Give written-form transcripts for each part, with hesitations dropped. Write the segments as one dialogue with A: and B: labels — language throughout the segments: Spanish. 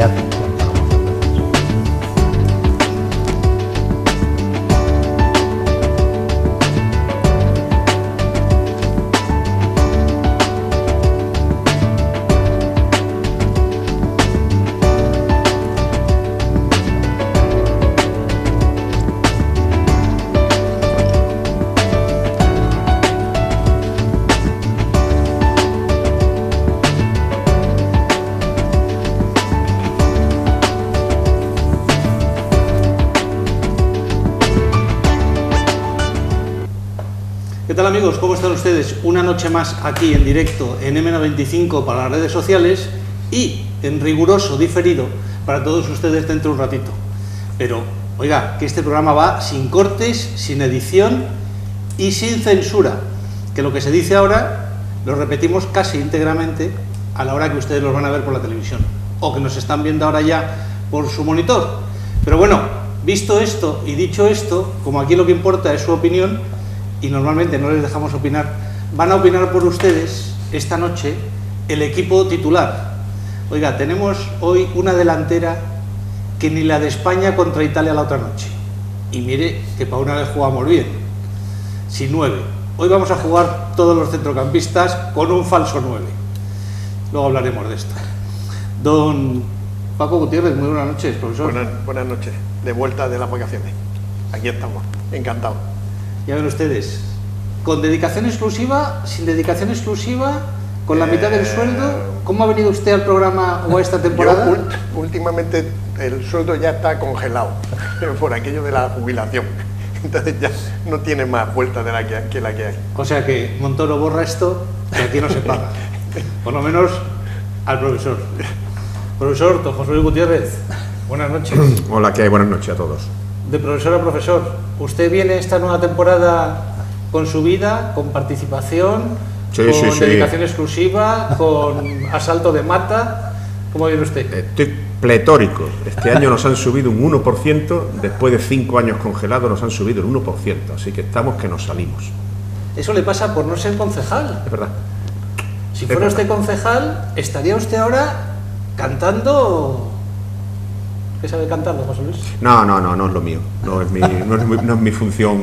A: de atención para nosotros.
B: ¿Qué tal, amigos? ¿Cómo están ustedes? Una noche más aquí en directo en M95 para las redes sociales y en riguroso diferido para todos ustedes dentro de un ratito. Pero, oiga, que este programa va sin cortes, sin edición y sin censura. Que lo que se dice ahora lo repetimos casi íntegramente a la hora que ustedes los van a ver por la televisión o que nos están viendo ahora ya por su monitor. Pero bueno, visto esto y dicho esto, como aquí lo que importa es su opinión, y normalmente no les dejamos opinar, van a opinar por ustedes esta noche el equipo titular. Oiga, tenemos hoy una delantera que ni la de España contra Italia la otra noche. Y mire que para una vez jugamos bien, sin 9. Hoy vamos a jugar todos los centrocampistas con un falso 9. Luego hablaremos de esto. Don Paco Gutiérrez, muy buenas noches, profesor.
C: Buenas noches, de vuelta de las vacaciones. Aquí estamos, encantado.
B: Ya ven ustedes, con dedicación exclusiva, sin dedicación exclusiva, con la mitad del sueldo. ¿Cómo ha venido usted al programa o a esta temporada?
C: Yo, últimamente el sueldo ya está congelado por aquello de la jubilación. Entonces ya no tiene más vuelta de la que hay.
B: O sea que Montoro borra esto, que aquí no se paga. Por lo menos al profesor. Profesor, don José Luis Gutiérrez, buenas noches.
D: Hola, ¿qué hay? Buenas noches a todos.
B: De profesor a profesor, ¿usted viene esta nueva temporada con su vida, con participación,
D: sí,
B: con
D: sí.
B: dedicación exclusiva, con asalto de mata? ¿Cómo viene usted?
D: Estoy pletórico. Este año nos han subido un 1%, después de 5 años congelados nos han subido el 1%, así que estamos que nos salimos.
B: Eso le pasa por no ser concejal.
D: Es verdad.
B: Si fuera usted concejal, estaría usted ahora cantando... ¿Qué sabe cantar, don José Luis?
D: No es lo mío. No es mi función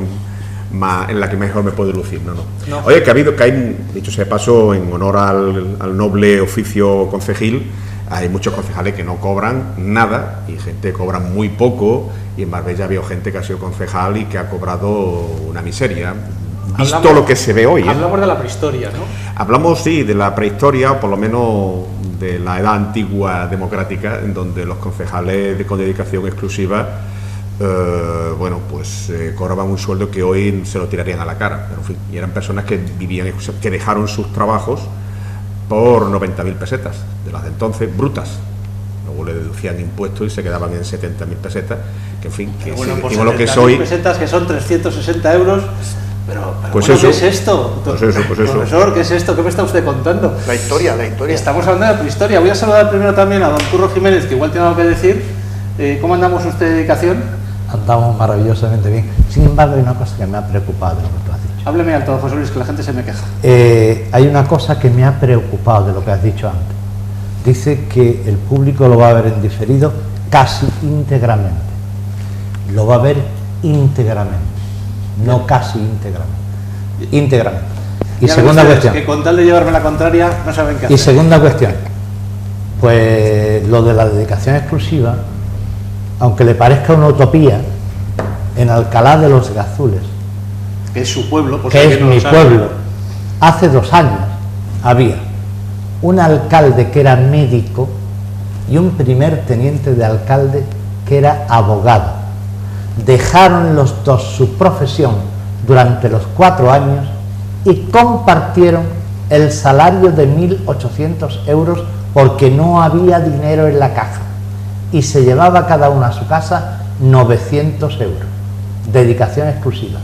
D: en la que mejor me puedo lucir. No. Oye, que hay, dicho sea de paso, en honor al noble oficio concejil, hay muchos concejales que no cobran nada y gente que cobra muy poco, y en Marbella había gente que ha sido concejal y que ha cobrado una miseria. Visto lo que se ve hoy.
B: Hablamos de la prehistoria, ¿no?
D: Hablamos, sí, de la prehistoria, o por lo menos de la edad antigua democrática, en donde los concejales con dedicación exclusiva, cobraban un sueldo que hoy se lo tirarían a la cara. Pero, en fin, y eran personas que vivían, que dejaron sus trabajos por 90.000 pesetas, de las de entonces, brutas. Luego le deducían impuestos y se quedaban en 70.000 pesetas, que en fin, que
B: bueno,
D: si
B: por
D: decimos lo que es hoy...
B: pesetas, que son 360 euros... Pero
D: pues
B: bueno,
D: eso.
B: ¿qué es esto?
D: Pues eso.
B: Profesor, ¿qué es esto? ¿Qué me está usted contando?
C: La historia.
B: Estamos hablando de la prehistoria. Voy a saludar primero también a don Curro Jiménez, que igual tiene algo que decir. ¿Cómo andamos usted de dedicación?
A: Andamos maravillosamente bien. Sin embargo, hay una cosa que me ha preocupado de lo que tú has dicho.
B: Hábleme alto, José Luis, que la gente se me queja.
A: Hay una cosa que me ha preocupado de lo que has dicho antes. Dice que el público lo va a ver en diferido casi íntegramente. Lo va a ver íntegramente. No casi íntegramente. Y
B: ya
A: segunda cuestión.
B: Que con tal de llevarme la contraria no saben qué hacer.
A: Y segunda cuestión. Pues lo de la dedicación exclusiva, aunque le parezca una utopía, en Alcalá de los Gazules,
B: que es su pueblo, por
A: que
B: si
A: es
B: no
A: mi
B: lo sabe.
A: pueblo, hace 2 años había un alcalde que era médico y un primer teniente de alcalde que era abogado. Dejaron los dos su profesión durante los 4 años y compartieron el salario de 1.800 euros porque no había dinero en la caja, y se llevaba cada uno a su casa 900 euros. Dedicación exclusiva.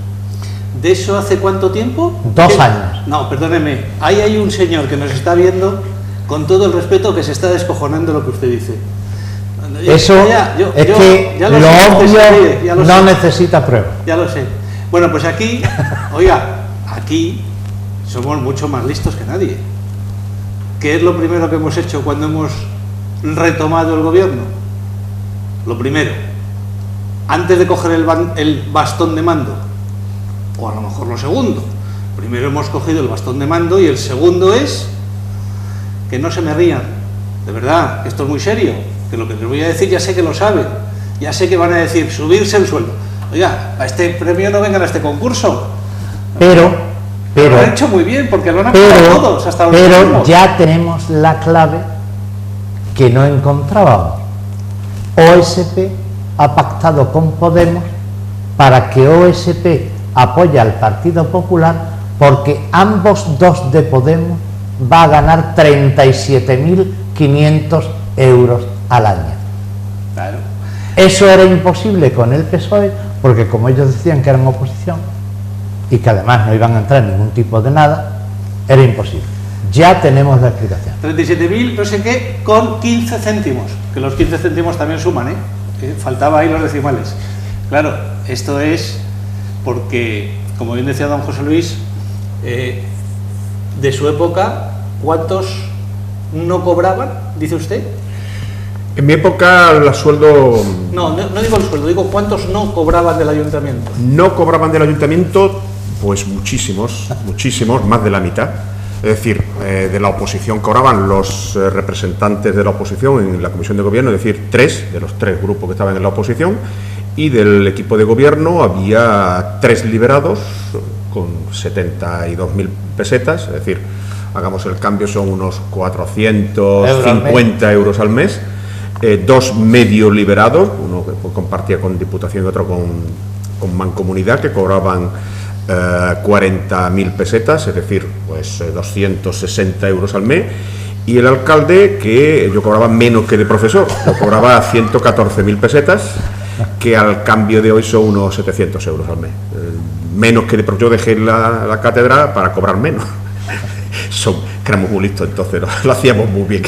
B: ¿De eso hace cuánto tiempo?
A: 2 años.
B: No, perdóneme. Ahí hay un señor que nos está viendo, con todo el respeto, que se está descojonando lo que usted dice.
A: Eso es que lo obvio no necesita prueba.
B: Ya lo sé. Bueno, pues aquí, oiga, aquí somos mucho más listos que nadie. ¿Qué es lo primero que hemos hecho cuando hemos retomado el gobierno? Lo primero, antes de coger el bastón de mando, o a lo mejor lo segundo. Primero hemos cogido el bastón de mando y el segundo es que no se me rían, de verdad, que esto es muy serio, que lo que les voy a decir ya sé que lo saben, ya sé que van a decir subirse el sueldo. Oiga, a este premio no vengan a este concurso.
A: Pero
B: lo han hecho muy bien, porque lo han aplicado todos, hasta los últimos.
A: Ya tenemos la clave que no encontrábamos. OSP ha pactado con Podemos para que OSP apoye al Partido Popular, porque ambos dos de Podemos va a ganar 37.500 euros al año.
B: Claro.
A: Eso era imposible con el PSOE, porque como ellos decían que eran oposición y que además no iban a entrar en ningún tipo de nada, era imposible. Ya tenemos la explicación.
B: 37.000 no sé qué con 15 céntimos, que los 15 céntimos también suman, faltaba ahí los decimales. Claro, esto es porque, como bien decía don José Luis, de su época, ¿cuántos no cobraban, dice usted?
D: En mi época el sueldo...
B: No digo el sueldo, digo cuántos no cobraban del ayuntamiento.
D: No cobraban del ayuntamiento, pues muchísimos, más de la mitad. Es decir, de la oposición cobraban los representantes de la oposición en la comisión de gobierno, es decir, 3 de los 3 grupos que estaban en la oposición, y del equipo de gobierno había 3 liberados con 72.000 pesetas, es decir, hagamos el cambio, son unos 450 euros al mes, 2 medio liberados, uno que compartía con Diputación y otro con Mancomunidad, que cobraban 40.000 pesetas, es decir, pues 260 euros al mes, y el alcalde, que yo cobraba menos que de profesor, yo cobraba 114.000 pesetas, que al cambio de hoy son unos 700 euros al mes, menos que de profesor. Yo dejé la cátedra para cobrar menos. Éramos muy listos, entonces lo hacíamos muy bien,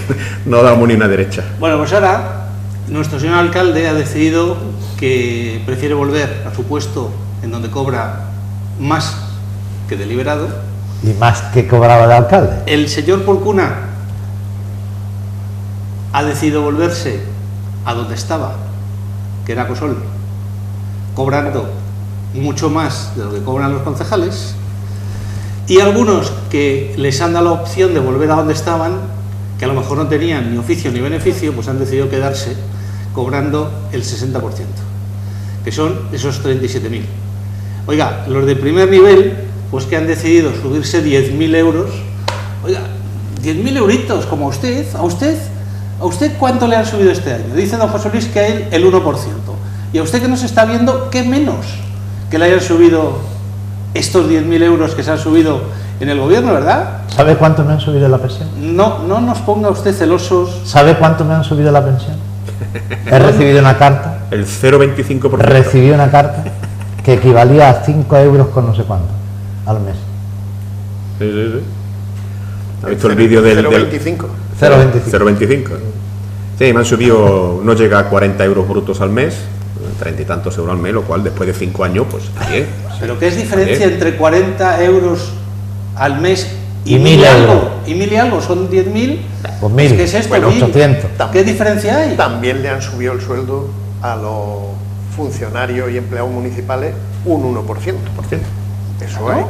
D: no dábamos ni una derecha.
B: Bueno, pues ahora nuestro señor alcalde ha decidido que prefiere volver a su puesto en donde cobra más que de liberado.
A: Y más que cobraba de alcalde.
B: El señor Porcuna ha decidido volverse a donde estaba, que era Cosol, cobrando mucho más de lo que cobran los concejales, y algunos que les han dado la opción de volver a donde estaban, que a lo mejor no tenían ni oficio ni beneficio, pues han decidido quedarse cobrando el 60%, que son esos 37.000. Oiga, los de primer nivel, pues que han decidido subirse 10.000 euros. Oiga, 10.000 euritos, como a usted, ¿a usted cuánto le han subido este año? Dice don José Luis que a él el 1%. Y a usted que nos está viendo, ¿qué menos que le hayan subido estos 10.000 euros que se han subido en el gobierno, verdad?
A: ¿Sabe cuánto me han subido la pensión?
B: No nos ponga usted celosos.
A: ¿Sabe cuánto me han subido la pensión? He recibido una carta.
D: El 0,25%.
A: Recibí una carta que equivalía a 5 euros con no sé cuánto al mes.
D: Sí. ¿Ha visto el vídeo del
C: 0,25?
D: 0,25. Sí, me han subido, no llega a 40 euros brutos al mes, 30 y tantos euros al mes, lo cual después de 5 años, pues está bien.
B: ¿Pero qué es diferencia entre 40 euros al mes y
A: 1.000 euros?
B: Y 1.000 y algo, son 10.000.
A: Pues 1.000.
B: ¿Qué es esto?
A: Bueno, 800.
B: ¿Qué diferencia hay?
C: También le han subido el sueldo a los funcionarios y empleados municipales un 1%. Eso es.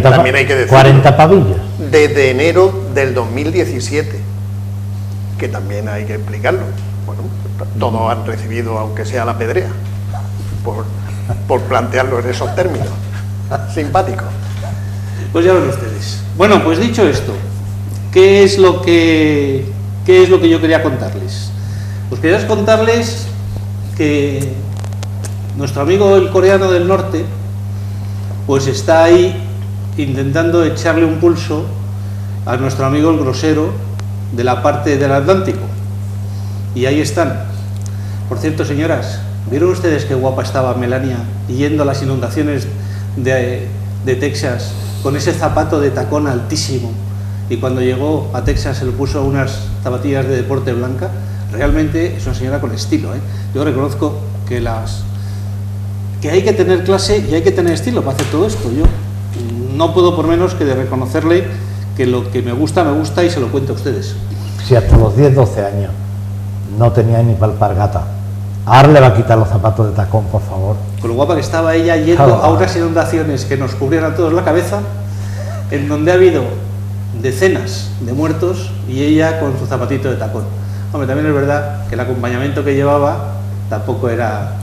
C: También hay que decirlo.
A: 40 pavillas.
C: Desde enero del 2017, que también hay que explicarlo. Bueno, todos han recibido, aunque sea la pedrea, por plantearlo en esos términos. Simpático.
B: Pues ya ven ustedes. Bueno, pues dicho esto, ¿qué es lo que yo quería contarles? Pues quería contarles que nuestro amigo el coreano del norte pues está ahí intentando echarle un pulso a nuestro amigo el grosero de la parte del Atlántico, y ahí están. Por cierto, señoras, ¿vieron ustedes qué guapa estaba Melania yendo a las inundaciones de Texas con ese zapato de tacón altísimo, y cuando llegó a Texas se le puso unas zapatillas de deporte blanca? Realmente es una señora con estilo, ¿eh? Yo reconozco que hay que tener clase y hay que tener estilo para hacer todo esto. Yo no puedo por menos que de reconocerle que lo que me gusta y se lo cuento a ustedes.
A: Si hasta los 10, 12 años no tenía ni para alpargata. Ahora le va a quitar los zapatos de tacón, por favor.
B: Con lo guapa que estaba ella yendo a unas inundaciones que nos cubrían a todos la cabeza, en donde ha habido decenas de muertos y ella con su zapatito de tacón. Hombre, también es verdad que el acompañamiento que llevaba tampoco era,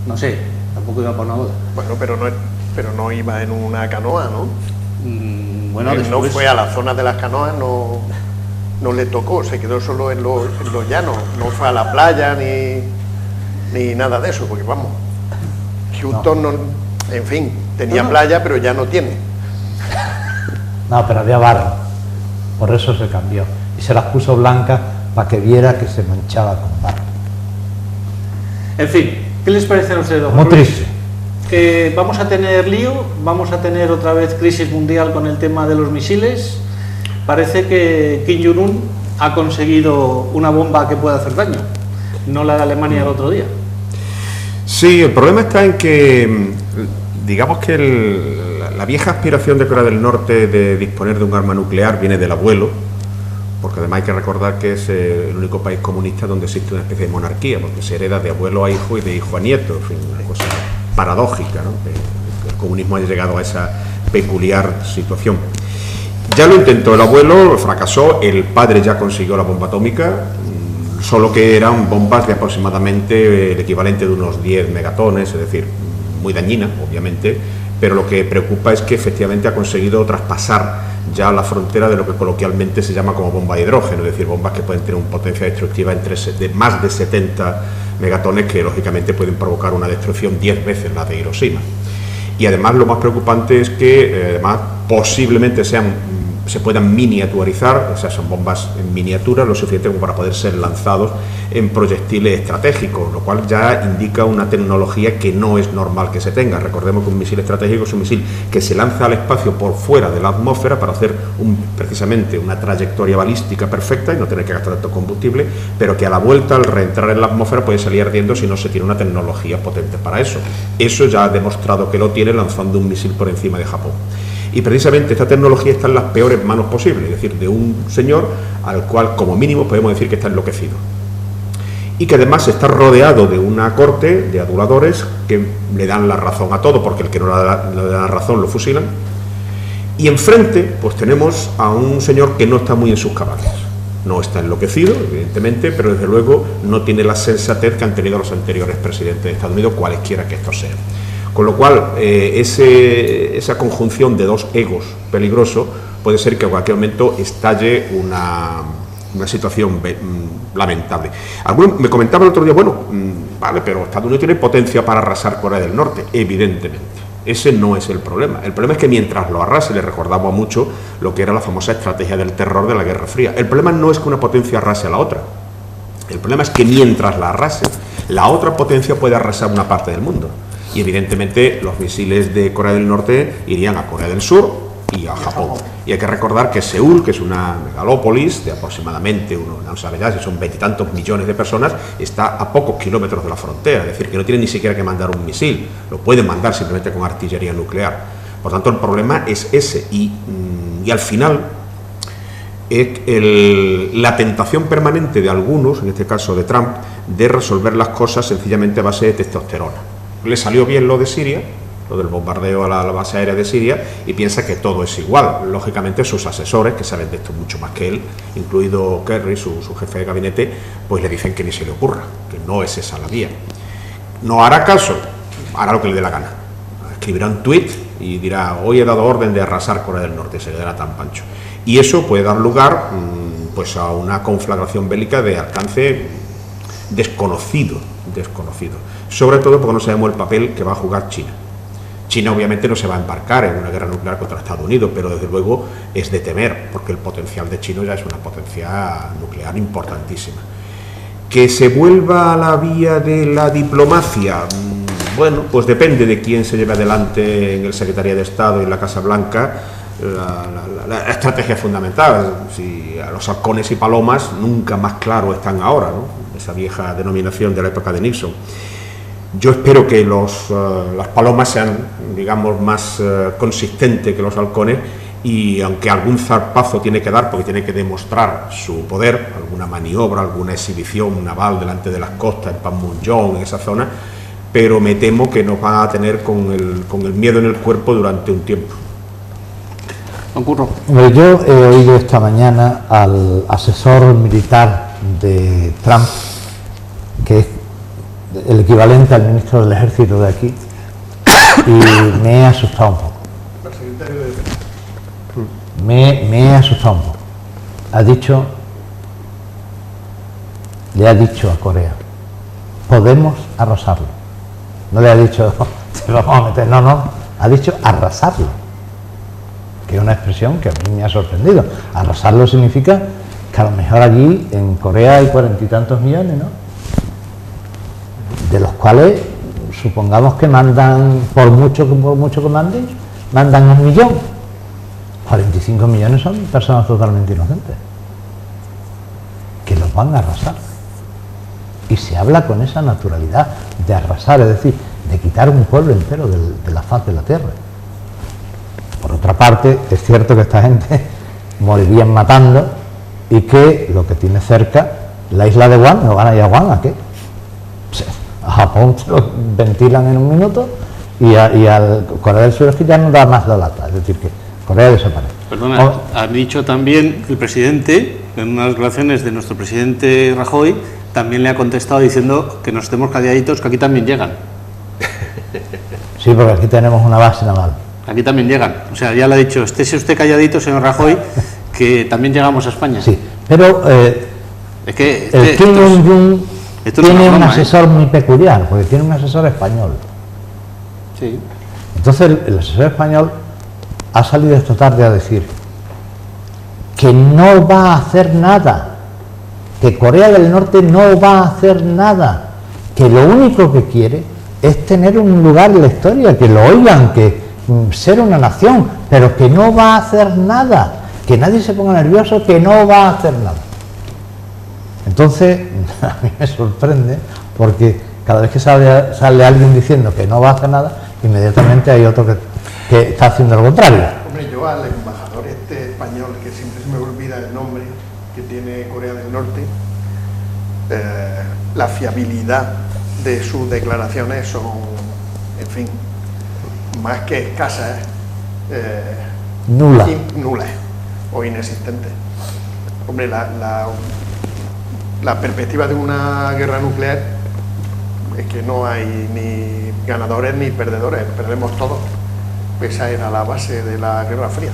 B: no sé, tampoco iba por una boda.
C: Bueno, pero no iba en una canoa, ¿no?
B: Bueno,
C: él no fue a la zona de las canoas, no le tocó, se quedó solo en los llanos, no fue a la playa ni nada de eso, porque vamos, Houston, no, en fin, tenía playa, pero ya no tiene.
A: No, pero había barro, por eso se cambió. Y se las puso blancas para que viera que se manchaba con barro.
B: En fin, ¿qué les parece a ustedes, don
A: Muy
B: Luis?
A: triste.
B: Que vamos a tener lío, vamos a tener otra vez crisis mundial con el tema de los misiles. Parece que Kim Jong-un ha conseguido una bomba que pueda hacer daño, no la de Alemania el otro día.
D: Sí, el problema está en que, digamos que la vieja aspiración de Corea del Norte de disponer de un arma nuclear viene del abuelo, porque además hay que recordar que es el único país comunista donde existe una especie de monarquía, porque se hereda de abuelo a hijo y de hijo a nieto, en fin, una cosa paradójica, ¿no? Que el comunismo haya llegado a esa peculiar situación. Ya lo intentó el abuelo, fracasó, el padre ya consiguió la bomba atómica, solo que eran bombas de aproximadamente el equivalente de unos 10 megatones, es decir, muy dañina, obviamente, pero lo que preocupa es que efectivamente ha conseguido traspasar ya la frontera de lo que coloquialmente se llama como bomba de hidrógeno, es decir, bombas que pueden tener una potencia destructiva de más de 70 megatones, que lógicamente pueden provocar una destrucción 10 veces la de Hiroshima. Y además lo más preocupante es que además posiblemente se puedan miniaturizar, o sea, son bombas en miniatura, lo suficiente como para poder ser lanzados en proyectiles estratégicos, lo cual ya indica una tecnología que no es normal que se tenga. Recordemos que un misil estratégico es un misil que se lanza al espacio por fuera de la atmósfera para hacer precisamente una trayectoria balística perfecta y no tener que gastar tanto combustible, pero que a la vuelta, al reentrar en la atmósfera, puede salir ardiendo si no se tiene una tecnología potente para eso. Eso ya ha demostrado que lo tiene lanzando un misil por encima de Japón. Y precisamente esta tecnología está en las peores manos posibles, es decir, de un señor al cual como mínimo podemos decir que está enloquecido. Y que además está rodeado de una corte de aduladores que le dan la razón a todo, porque el que no le da la razón lo fusilan. Y enfrente pues tenemos a un señor que no está muy en sus cabales. No está enloquecido, evidentemente, pero desde luego no tiene la sensatez que han tenido los anteriores presidentes de Estados Unidos, cualesquiera que estos sean. Con lo cual, esa conjunción de dos egos peligrosos puede ser que en cualquier momento estalle una situación lamentable. Algunos me comentaban el otro día, bueno, vale, pero Estados Unidos tiene potencia para arrasar Corea del Norte, evidentemente. Ese no es el problema. El problema es que mientras lo arrase, le recordamos mucho lo que era la famosa estrategia del terror de la Guerra Fría. El problema no es que una potencia arrase a la otra. El problema es que mientras la arrase, la otra potencia puede arrasar una parte del mundo. Y evidentemente los misiles de Corea del Norte irían a Corea del Sur y a Japón. Y hay que recordar que Seúl, que es una megalópolis de aproximadamente, no sabe ya si son 20 y tantos millones de personas, está a pocos kilómetros de la frontera, es decir, que no tiene ni siquiera que mandar un misil, lo pueden mandar simplemente con artillería nuclear. Por tanto, el problema es ese, y al final es la tentación permanente de algunos, en este caso de Trump, de resolver las cosas sencillamente a base de testosterona. Le salió bien lo de Siria, lo del bombardeo a la base aérea de Siria, y piensa que todo es igual. Lógicamente sus asesores, que saben de esto mucho más que él, incluido Kerry, su jefe de gabinete, pues le dicen que ni se le ocurra, que no es esa la vía. No hará caso, hará lo que le dé la gana. Escribirá un tuit y dirá, hoy he dado orden de arrasar Corea del Norte, se le dará tan pancho. Y eso puede dar lugar pues a una conflagración bélica de alcance desconocido, sobre todo porque no sabemos el papel que va a jugar China. China obviamente no se va a embarcar en una guerra nuclear contra Estados Unidos, pero desde luego es de temer, porque el potencial de China ya es una potencia nuclear importantísima. Que se vuelva a la vía de la diplomacia, bueno, pues depende de quién se lleve adelante en el Secretaría de Estado y en la Casa Blanca. La estrategia fundamental, si a los halcones y palomas nunca más claro están ahora, ¿no? Esa vieja denominación de la época de Nixon. Yo espero que las palomas sean, digamos, más consistentes que los halcones y aunque algún zarpazo tiene que dar porque tiene que demostrar su poder, alguna maniobra, alguna exhibición naval delante de las costas, en Panmunjom, en esa zona, pero me temo que nos va a tener con el miedo en el cuerpo durante un tiempo.
B: Don Curro.
A: Yo he oído esta mañana al asesor militar de Trump, que es el equivalente al ministro del Ejército de aquí, y me he asustado un poco. Me he asustado un poco. Le ha dicho a Corea, podemos arrasarlo. No le ha dicho, te vamos a meter, no, ha dicho arrasarlo, que es una expresión que a mí me ha sorprendido. Arrasarlo significa que a lo mejor allí en Corea hay 40 y tantos millones, ¿no? De los cuales supongamos que mandan, por mucho que manden, mandan 1 millón. 45 millones son personas totalmente inocentes, que los van a arrasar. Y se habla con esa naturalidad de arrasar, es decir, de quitar un pueblo entero de la faz de la tierra. Por otra parte, es cierto que esta gente morirían matando y que lo que tiene cerca, la isla de Guam, no van a ir a Guam, ¿a qué? A Japón se lo ventilan en 1 minuto y al Corea del Sur es que ya no da más la lata, es decir, que Corea desaparece.
B: Perdona, ha dicho también el presidente, en unas declaraciones de nuestro presidente Rajoy, también le ha contestado diciendo que nos estemos calladitos, que aquí también llegan.
A: Sí, porque aquí tenemos una base naval.
B: Aquí también llegan. O sea, ya le ha dicho, estése usted calladito, señor Rajoy, que también llegamos a España.
A: Sí, pero
B: es que
A: el Kim Jong-un tiene un asesor muy peculiar, porque tiene un asesor español.
B: Sí.
A: Entonces el asesor español ha salido esta tarde a decir que no va a hacer nada, que Corea del Norte no va a hacer nada, que lo único que quiere es tener un lugar en la historia, que lo oigan, que ser una nación, pero que no va a hacer nada, que nadie se ponga nervioso, que no va a hacer nada. Entonces, a mí me sorprende, porque cada vez que sale alguien diciendo que no va a hacer nada, inmediatamente hay otro que está haciendo lo contrario.
C: Hombre, yo al embajador español, que siempre se me olvida el nombre, que tiene Corea del Norte, la fiabilidad de sus declaraciones son, en fin, más que escasas,
A: nulas
C: o inexistentes. Hombre, la perspectiva de una guerra nuclear es que no hay ni ganadores ni perdedores, perdemos todos. Esa era la base de la Guerra Fría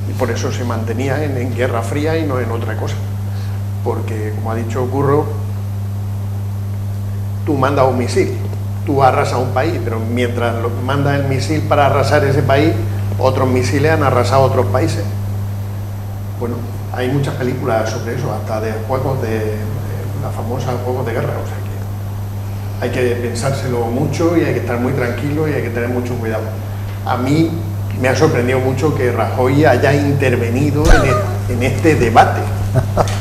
C: y por eso se mantenía en Guerra Fría y no en otra cosa, porque como ha dicho Curro, tú mandas un misil, tú arrasas un país, pero mientras mandas el misil para arrasar ese país, otros misiles han arrasado otros países. Bueno, hay muchas películas sobre eso, hasta de juegos de la famosa juegos de guerra, o sea que hay que pensárselo mucho y hay que estar muy tranquilo y hay que tener mucho cuidado. A mí me ha sorprendido mucho que Rajoy haya intervenido en este debate.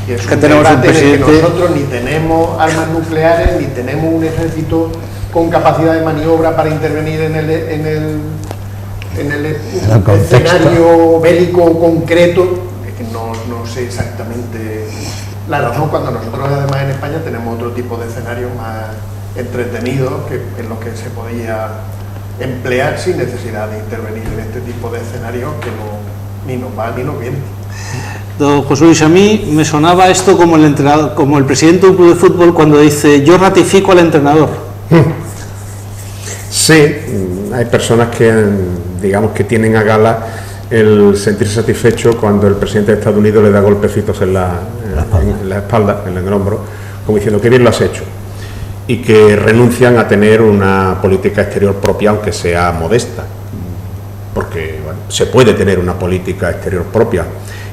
C: Que es un debate en el que nosotros ni tenemos armas nucleares, ni tenemos un ejército con capacidad de maniobra para intervenir en el escenario bélico concreto. Es que no sé exactamente la razón, cuando nosotros además en España tenemos otro tipo de escenarios más entretenidos en los que se podía emplear sin necesidad de intervenir en este tipo de escenarios que ni nos va ni nos viene.
B: Don José Luis, a mí me sonaba esto como el entrenador, como el presidente de un club de fútbol cuando dice yo ratifico al entrenador.
D: Sí, hay personas que digamos que tienen a gala el sentirse satisfecho cuando el presidente de Estados Unidos le da golpecitos en la espalda, en el hombro, como diciendo que bien lo has hecho, y que renuncian a tener una política exterior propia, aunque sea modesta, porque bueno, se puede tener una política exterior propia,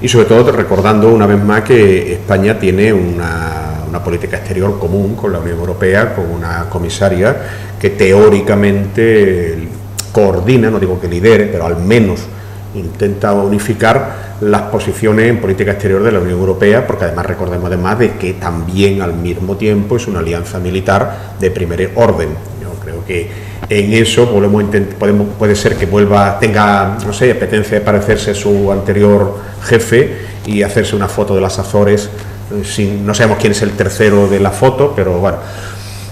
D: y sobre todo recordando una vez más que España tiene una política exterior común con la Unión Europea, con una comisaria que teóricamente coordina, no digo que lidere, pero al menos intenta unificar las posiciones en política exterior de la Unión Europea, porque además recordemos además de que también al mismo tiempo es una alianza militar de primer orden. Yo creo que En eso puede ser que tenga, no sé, apetencia de parecerse a su anterior jefe y hacerse una foto de las Azores. No sabemos quién es el tercero de la foto, pero bueno.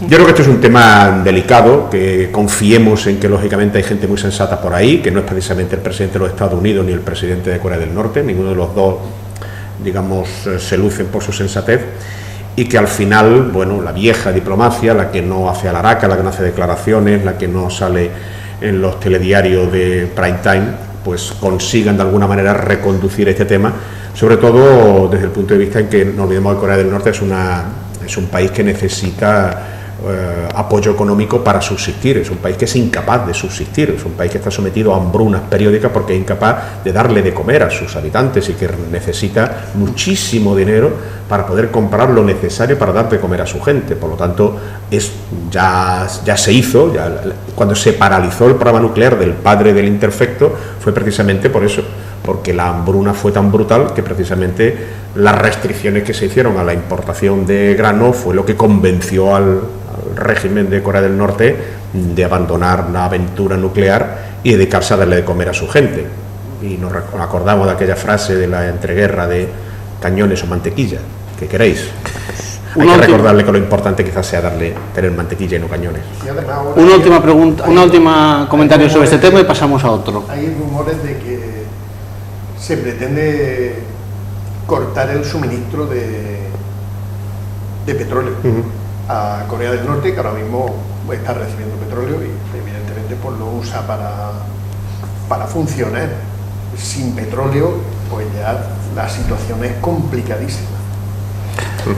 D: Yo creo que esto es un tema delicado, que confiemos en que lógicamente hay gente muy sensata por ahí, que no es precisamente el presidente de los Estados Unidos ni el presidente de Corea del Norte, ninguno de los dos, digamos, se lucen por su sensatez, y que al final, bueno, la vieja diplomacia, la que no hace alaraca, la que no hace declaraciones, la que no sale en los telediarios de prime time, pues consigan de alguna manera reconducir este tema, sobre todo desde el punto de vista en que no olvidemos que Corea del Norte es un país que necesita apoyo económico para subsistir, es un país que es incapaz de subsistir, es un país que está sometido a hambrunas periódicas porque es incapaz de darle de comer a sus habitantes y que necesita muchísimo dinero para poder comprar lo necesario para dar de comer a su gente. Por lo tanto, ya se hizo, cuando se paralizó el programa nuclear del padre del Interfecto, fue precisamente por eso, porque la hambruna fue tan brutal que precisamente las restricciones que se hicieron a la importación de grano fue lo que convenció al régimen de Corea del Norte de abandonar la aventura nuclear y dedicarse a darle de comer a su gente. Y nos acordamos de aquella frase de la entreguerra de cañones o mantequilla, ¿qué queréis? Hay que recordarle que lo importante quizás sea tener mantequilla y no cañones.
B: Una última pregunta, un último comentario sobre este tema y pasamos a otro.
C: Hay rumores de que se pretende cortar el suministro de petróleo a Corea del Norte, que ahora mismo está recibiendo petróleo y evidentemente pues lo usa para funcionar. Sin petróleo, pues ya la situación es complicadísima.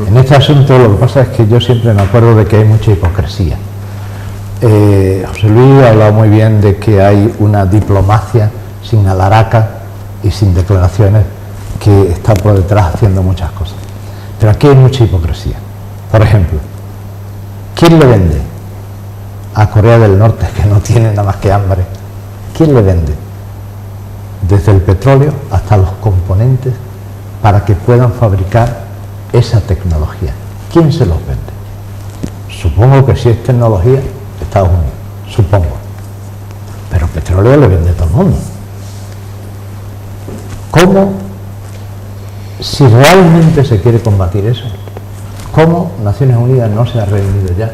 A: En este asunto lo que pasa es que yo siempre me acuerdo de que hay mucha hipocresía. José Luis ha hablado muy bien de que hay una diplomacia sin alaraca y sin declaraciones que está por detrás haciendo muchas cosas. Pero aquí hay mucha hipocresía. Por ejemplo, ¿quién le vende a Corea del Norte, que no tiene nada más que hambre? ¿Quién le vende? Desde el petróleo hasta los componentes para que puedan fabricar esa tecnología. ¿Quién se los vende? Supongo que si es tecnología, Estados Unidos, supongo. Pero petróleo le vende a todo el mundo. ¿Cómo, si realmente se quiere combatir eso, cómo Naciones Unidas no se ha reunido ya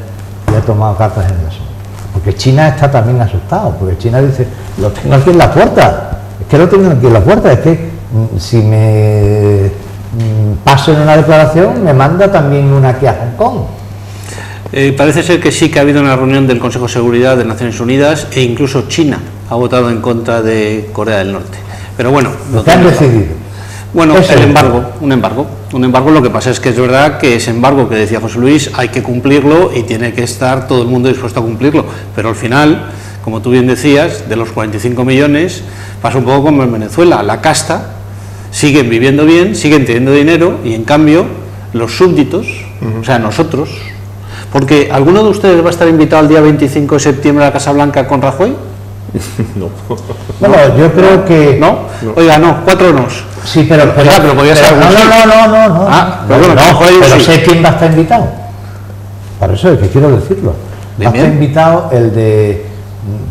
A: y ha tomado cartas en el asunto? Porque China está también asustado, porque China dice, lo tengo aquí en la puerta, es que lo tengo aquí en la puerta, es que si me paso en una declaración, me manda también una aquí a Hong Kong.
B: Parece ser que sí que ha habido una reunión del Consejo de Seguridad de Naciones Unidas e incluso China ha votado en contra de Corea del Norte. Pero bueno,
A: lo que han decidido.
B: Bueno, un embargo. Lo que pasa es que es verdad que ese embargo que decía José Luis hay que cumplirlo y tiene que estar todo el mundo dispuesto a cumplirlo. Pero al final, como tú bien decías, de los 45 millones pasa un poco como en Venezuela. La casta siguen viviendo bien, siguen teniendo dinero y en cambio los súbditos, o sea, nosotros, porque ¿alguno de ustedes va a estar invitado el día 25 de septiembre a la Casa Blanca con Rajoy?
D: No.
A: Bueno, yo creo que...
B: ¿No? Oiga, no, 4 nos.
A: Sí, pero
B: podría ser algún sí.
A: No. Pero sé quién va a estar invitado. Para eso es que quiero decirlo. Va a estar invitado el de...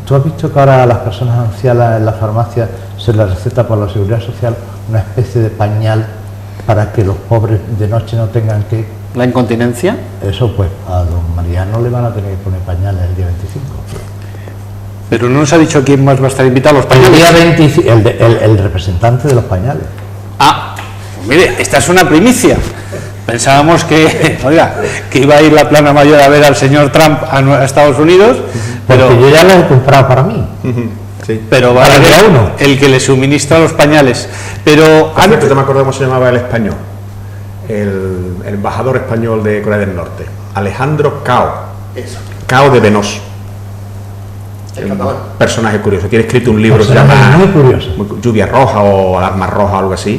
A: ¿Tú has visto que ahora a las personas ancianas en la farmacia se les receta por la Seguridad Social una especie de pañal para que los pobres de noche no tengan que...
B: ¿La incontinencia?
A: Eso pues a don Mariano le van a tener que poner pañales el día 25.
B: Pero no nos ha dicho quién más va a estar invitado, los pañales.
A: El día 25, el representante de los pañales.
B: Ah, mire, esta es una primicia. Pensábamos que, oiga, que iba a ir la plana mayor a ver al señor Trump a Estados Unidos, pero
A: porque yo ya lo he comprado para mí.
D: Sí.
B: Pero va a haber uno, el que le suministra los pañales. Pero
D: antes no me acuerdo cómo se llamaba el español, el embajador español de Corea del Norte, Alejandro Cao.
C: Eso.
D: Cao de Venós. Personaje curioso. Tiene escrito un libro que se llama
A: muy curioso.
D: Lluvia Roja o Alarma Roja, algo así,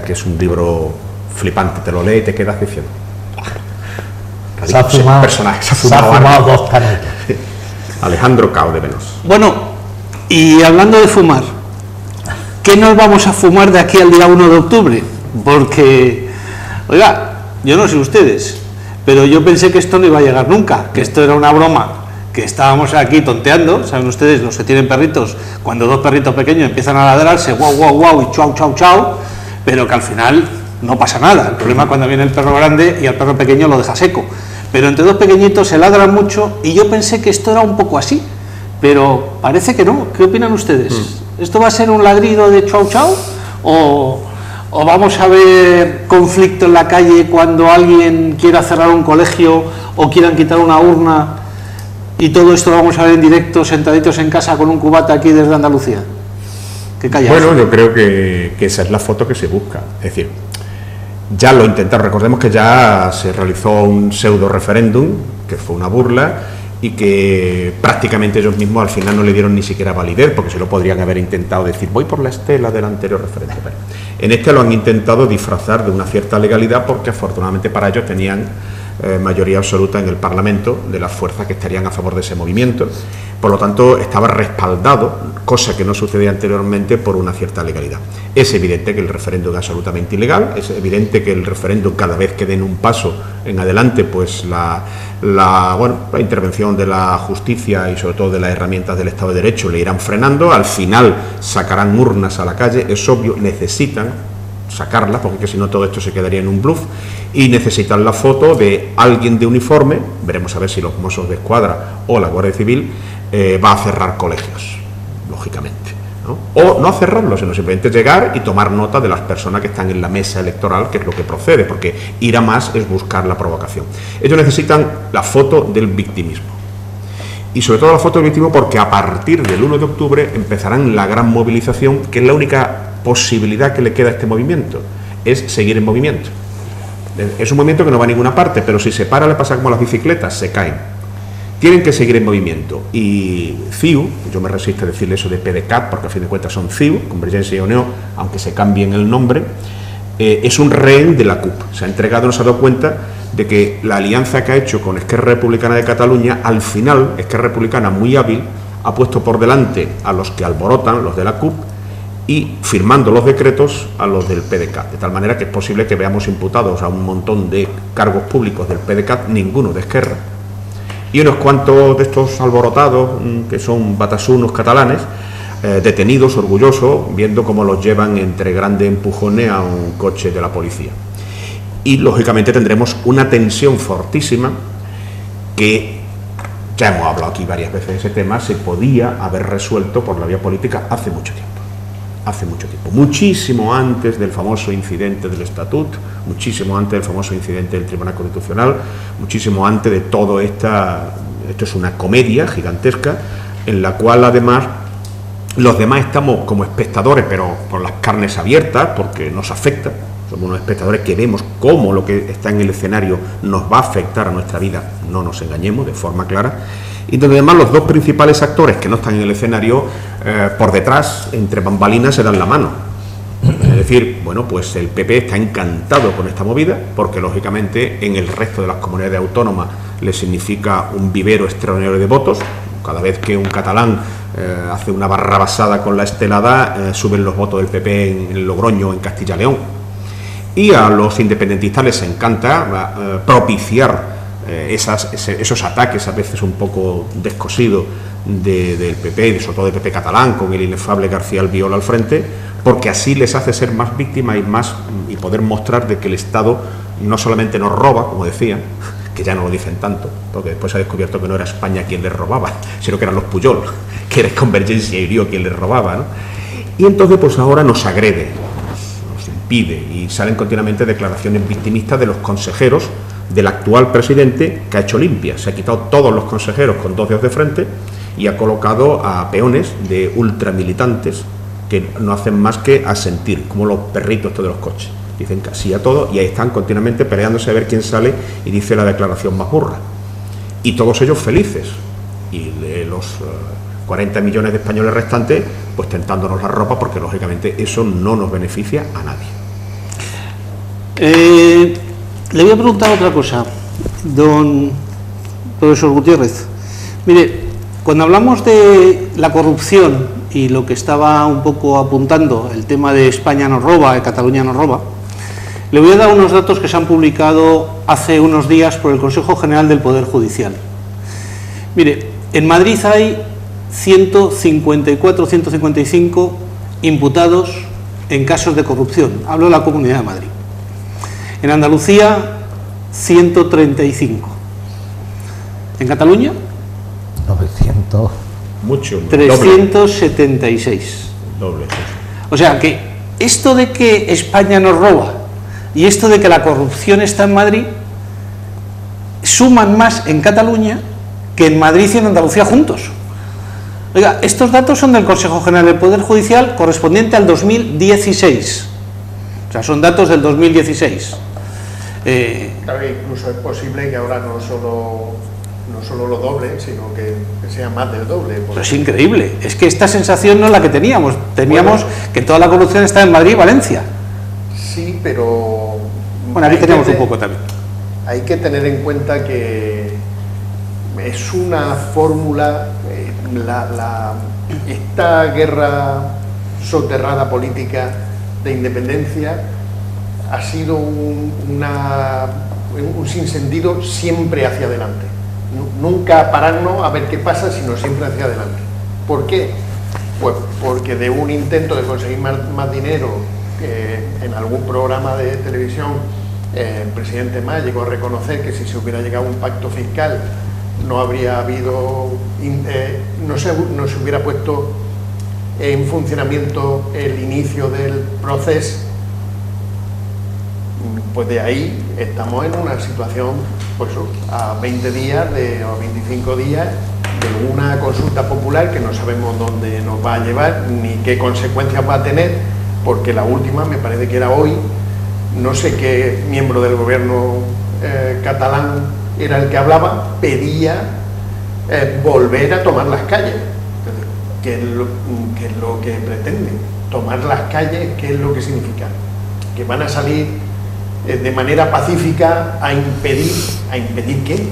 D: que es un libro flipante. Te lo lees y te quedas diciendo.
A: Se ha fumado 2 canetas.
D: Alejandro Cao de Venós.
B: Bueno, y hablando de fumar, ¿qué nos vamos a fumar de aquí al día 1 de octubre? Porque, oiga, yo no sé ustedes, pero yo pensé que esto no iba a llegar nunca, que esto era una broma que estábamos aquí tonteando, saben ustedes, los que tienen perritos, cuando dos perritos pequeños empiezan a ladrarse, guau, guau, guau, y chau, chau, chau, pero que al final no pasa nada. El problema es cuando viene el perro grande y al perro pequeño lo deja seco. Pero entre dos pequeñitos se ladran mucho y yo pensé que esto era un poco así, pero parece que no. ¿Qué opinan ustedes? ¿Esto va a ser un ladrido de chau, chau? ¿O vamos a ver conflicto en la calle cuando alguien quiera cerrar un colegio o quieran quitar una urna? Y todo esto lo vamos a ver en directo, sentaditos en casa con un cubata aquí desde Andalucía. ¿Qué callas?
D: Bueno, yo creo que esa es la foto que se busca. Es decir, ya lo intentaron. Recordemos que ya se realizó un pseudo referéndum, que fue una burla, y que prácticamente ellos mismos al final no le dieron ni siquiera validez, porque se lo podrían haber intentado decir, voy por la estela del anterior referéndum. En este lo han intentado disfrazar de una cierta legalidad, porque afortunadamente para ellos tenían mayoría absoluta en el Parlamento de las fuerzas que estarían a favor de ese movimiento. Por lo tanto, estaba respaldado, cosa que no sucedía anteriormente, por una cierta legalidad. Es evidente que el referéndum es absolutamente ilegal, es evidente que el referéndum, cada vez que den un paso en adelante, pues la intervención de la justicia y sobre todo de las herramientas del Estado de Derecho le irán frenando. Al final sacarán urnas a la calle, es obvio, necesitan sacarlas, porque si no todo esto se quedaría en un bluff, y necesitan la foto de alguien de uniforme, veremos a ver si los Mossos de Escuadra o la Guardia Civil va a cerrar colegios, lógicamente, ¿no? O no a cerrarlos, sino simplemente llegar y tomar nota de las personas que están en la mesa electoral, que es lo que procede, porque ir a más es buscar la provocación. Ellos necesitan la foto del victimismo. Y sobre todo la foto del victimismo, porque a partir del 1 de octubre empezarán la gran movilización, que es la única posibilidad que le queda a este movimiento, es seguir en movimiento. Es un movimiento que no va a ninguna parte, pero si se para le pasa como a las bicicletas, se caen. Tienen que seguir en movimiento. Y CiU, yo me resisto a decirle eso de PDeCAT, porque a fin de cuentas son CiU, Convergencia y Unió, aunque se cambien el nombre, es un rehén de la CUP. Se ha entregado, no se ha dado cuenta de que la alianza que ha hecho con Esquerra Republicana de Cataluña, al final, Esquerra Republicana, muy hábil, ha puesto por delante a los que alborotan, los de la CUP, y firmando los decretos a los del PDeCAT, de tal manera que es posible que veamos imputados a un montón de cargos públicos del PDeCAT, ninguno de Esquerra, y unos cuantos de estos alborotados, que son batasunos catalanes, detenidos, orgullosos, viendo cómo los llevan entre grandes empujones a un coche de la policía. Y lógicamente tendremos una tensión fortísima que, ya hemos hablado aquí varias veces de ese tema, se podía haber resuelto por la vía política hace mucho tiempo. Hace mucho tiempo, muchísimo antes del famoso incidente del Estatut, muchísimo antes del famoso incidente del Tribunal Constitucional, muchísimo antes de todo esto es una comedia gigantesca en la cual además los demás estamos como espectadores, pero por las carnes abiertas, porque nos afecta, somos unos espectadores que vemos cómo lo que está en el escenario nos va a afectar a nuestra vida, no nos engañemos, de forma clara. Y donde además los dos principales actores que no están en el escenario, por detrás, entre bambalinas, se dan la mano. Es decir, bueno, pues el PP está encantado con esta movida, porque lógicamente en el resto de las comunidades autónomas le significa un vivero extraordinario de votos. Cada vez que un catalán hace una barrabasada con la estelada, suben los votos del PP en Logroño, en Castilla y León. Y a los independentistas les encanta propiciar esos ataques a veces un poco descosidos del PP, y sobre todo del PP catalán, con el inefable García Albiol al frente, porque así les hace ser más víctimas y poder mostrar de que el Estado no solamente nos roba, como decían, que ya no lo dicen tanto, porque después se ha descubierto que no era España quien les robaba, sino que eran los Pujol, que era Convergencia y Unió quien les robaba, ¿no? Y entonces pues ahora nos agrede, nos impide, y salen continuamente declaraciones victimistas de los consejeros del actual presidente, que ha hecho limpia, se ha quitado todos los consejeros con dos dedos de frente y ha colocado a peones de ultramilitantes que no hacen más que asentir, como los perritos estos de los coches, dicen que sí a todo, y ahí están continuamente peleándose a ver quién sale y dice la declaración más burra, y todos ellos felices, y de los 40 millones de españoles restantes pues tentándonos la ropa, porque lógicamente eso no nos beneficia a nadie.
B: Le voy a preguntar otra cosa, don profesor Gutiérrez. Mire, cuando hablamos de la corrupción y lo que estaba un poco apuntando, el tema de España nos roba, de Cataluña nos roba, le voy a dar unos datos que se han publicado hace unos días por el Consejo General del Poder Judicial. Mire, En Madrid hay 154, 155 imputados en casos de corrupción. Hablo de la Comunidad de Madrid. En Andalucía, 135. ¿En Cataluña?
A: 900.
D: Mucho.
B: 376.
D: Doble.
B: O sea que esto de que España nos roba y esto de que la corrupción está en Madrid suman más en Cataluña que en Madrid y en Andalucía juntos. Oiga, estos datos son del Consejo General del Poder Judicial correspondiente al 2016. O sea, son datos del 2016.
C: Claro, incluso es posible que ahora no solo lo doble, sino que sea más del doble.
B: Pero es increíble. Es que esta sensación no es la que teníamos. Teníamos que toda la corrupción está en Madrid y Valencia.
C: Sí, pero...
B: Bueno, aquí tenemos un poco también.
C: Hay que tener en cuenta que es una fórmula, esta guerra soterrada política de independencia ha sido un sinsentido siempre hacia adelante. Nunca pararnos a ver qué pasa, sino siempre hacia adelante. ¿Por qué? Pues porque de un intento de conseguir más dinero, en algún programa de televisión el presidente Mas llegó a reconocer que si se hubiera llegado a un pacto fiscal no habría habido, no se hubiera puesto en funcionamiento el inicio del proceso. Pues de ahí estamos en una situación, pues a 20 días o 25 días de una consulta popular que no sabemos dónde nos va a llevar ni qué consecuencias va a tener, porque la última me parece que era hoy. No sé qué miembro del gobierno catalán era el que hablaba, pedía volver a tomar las calles. ¿Qué es lo que pretenden? Tomar las calles, ¿qué es lo que significa? Que van a salir de manera pacífica a impedir ¿qué?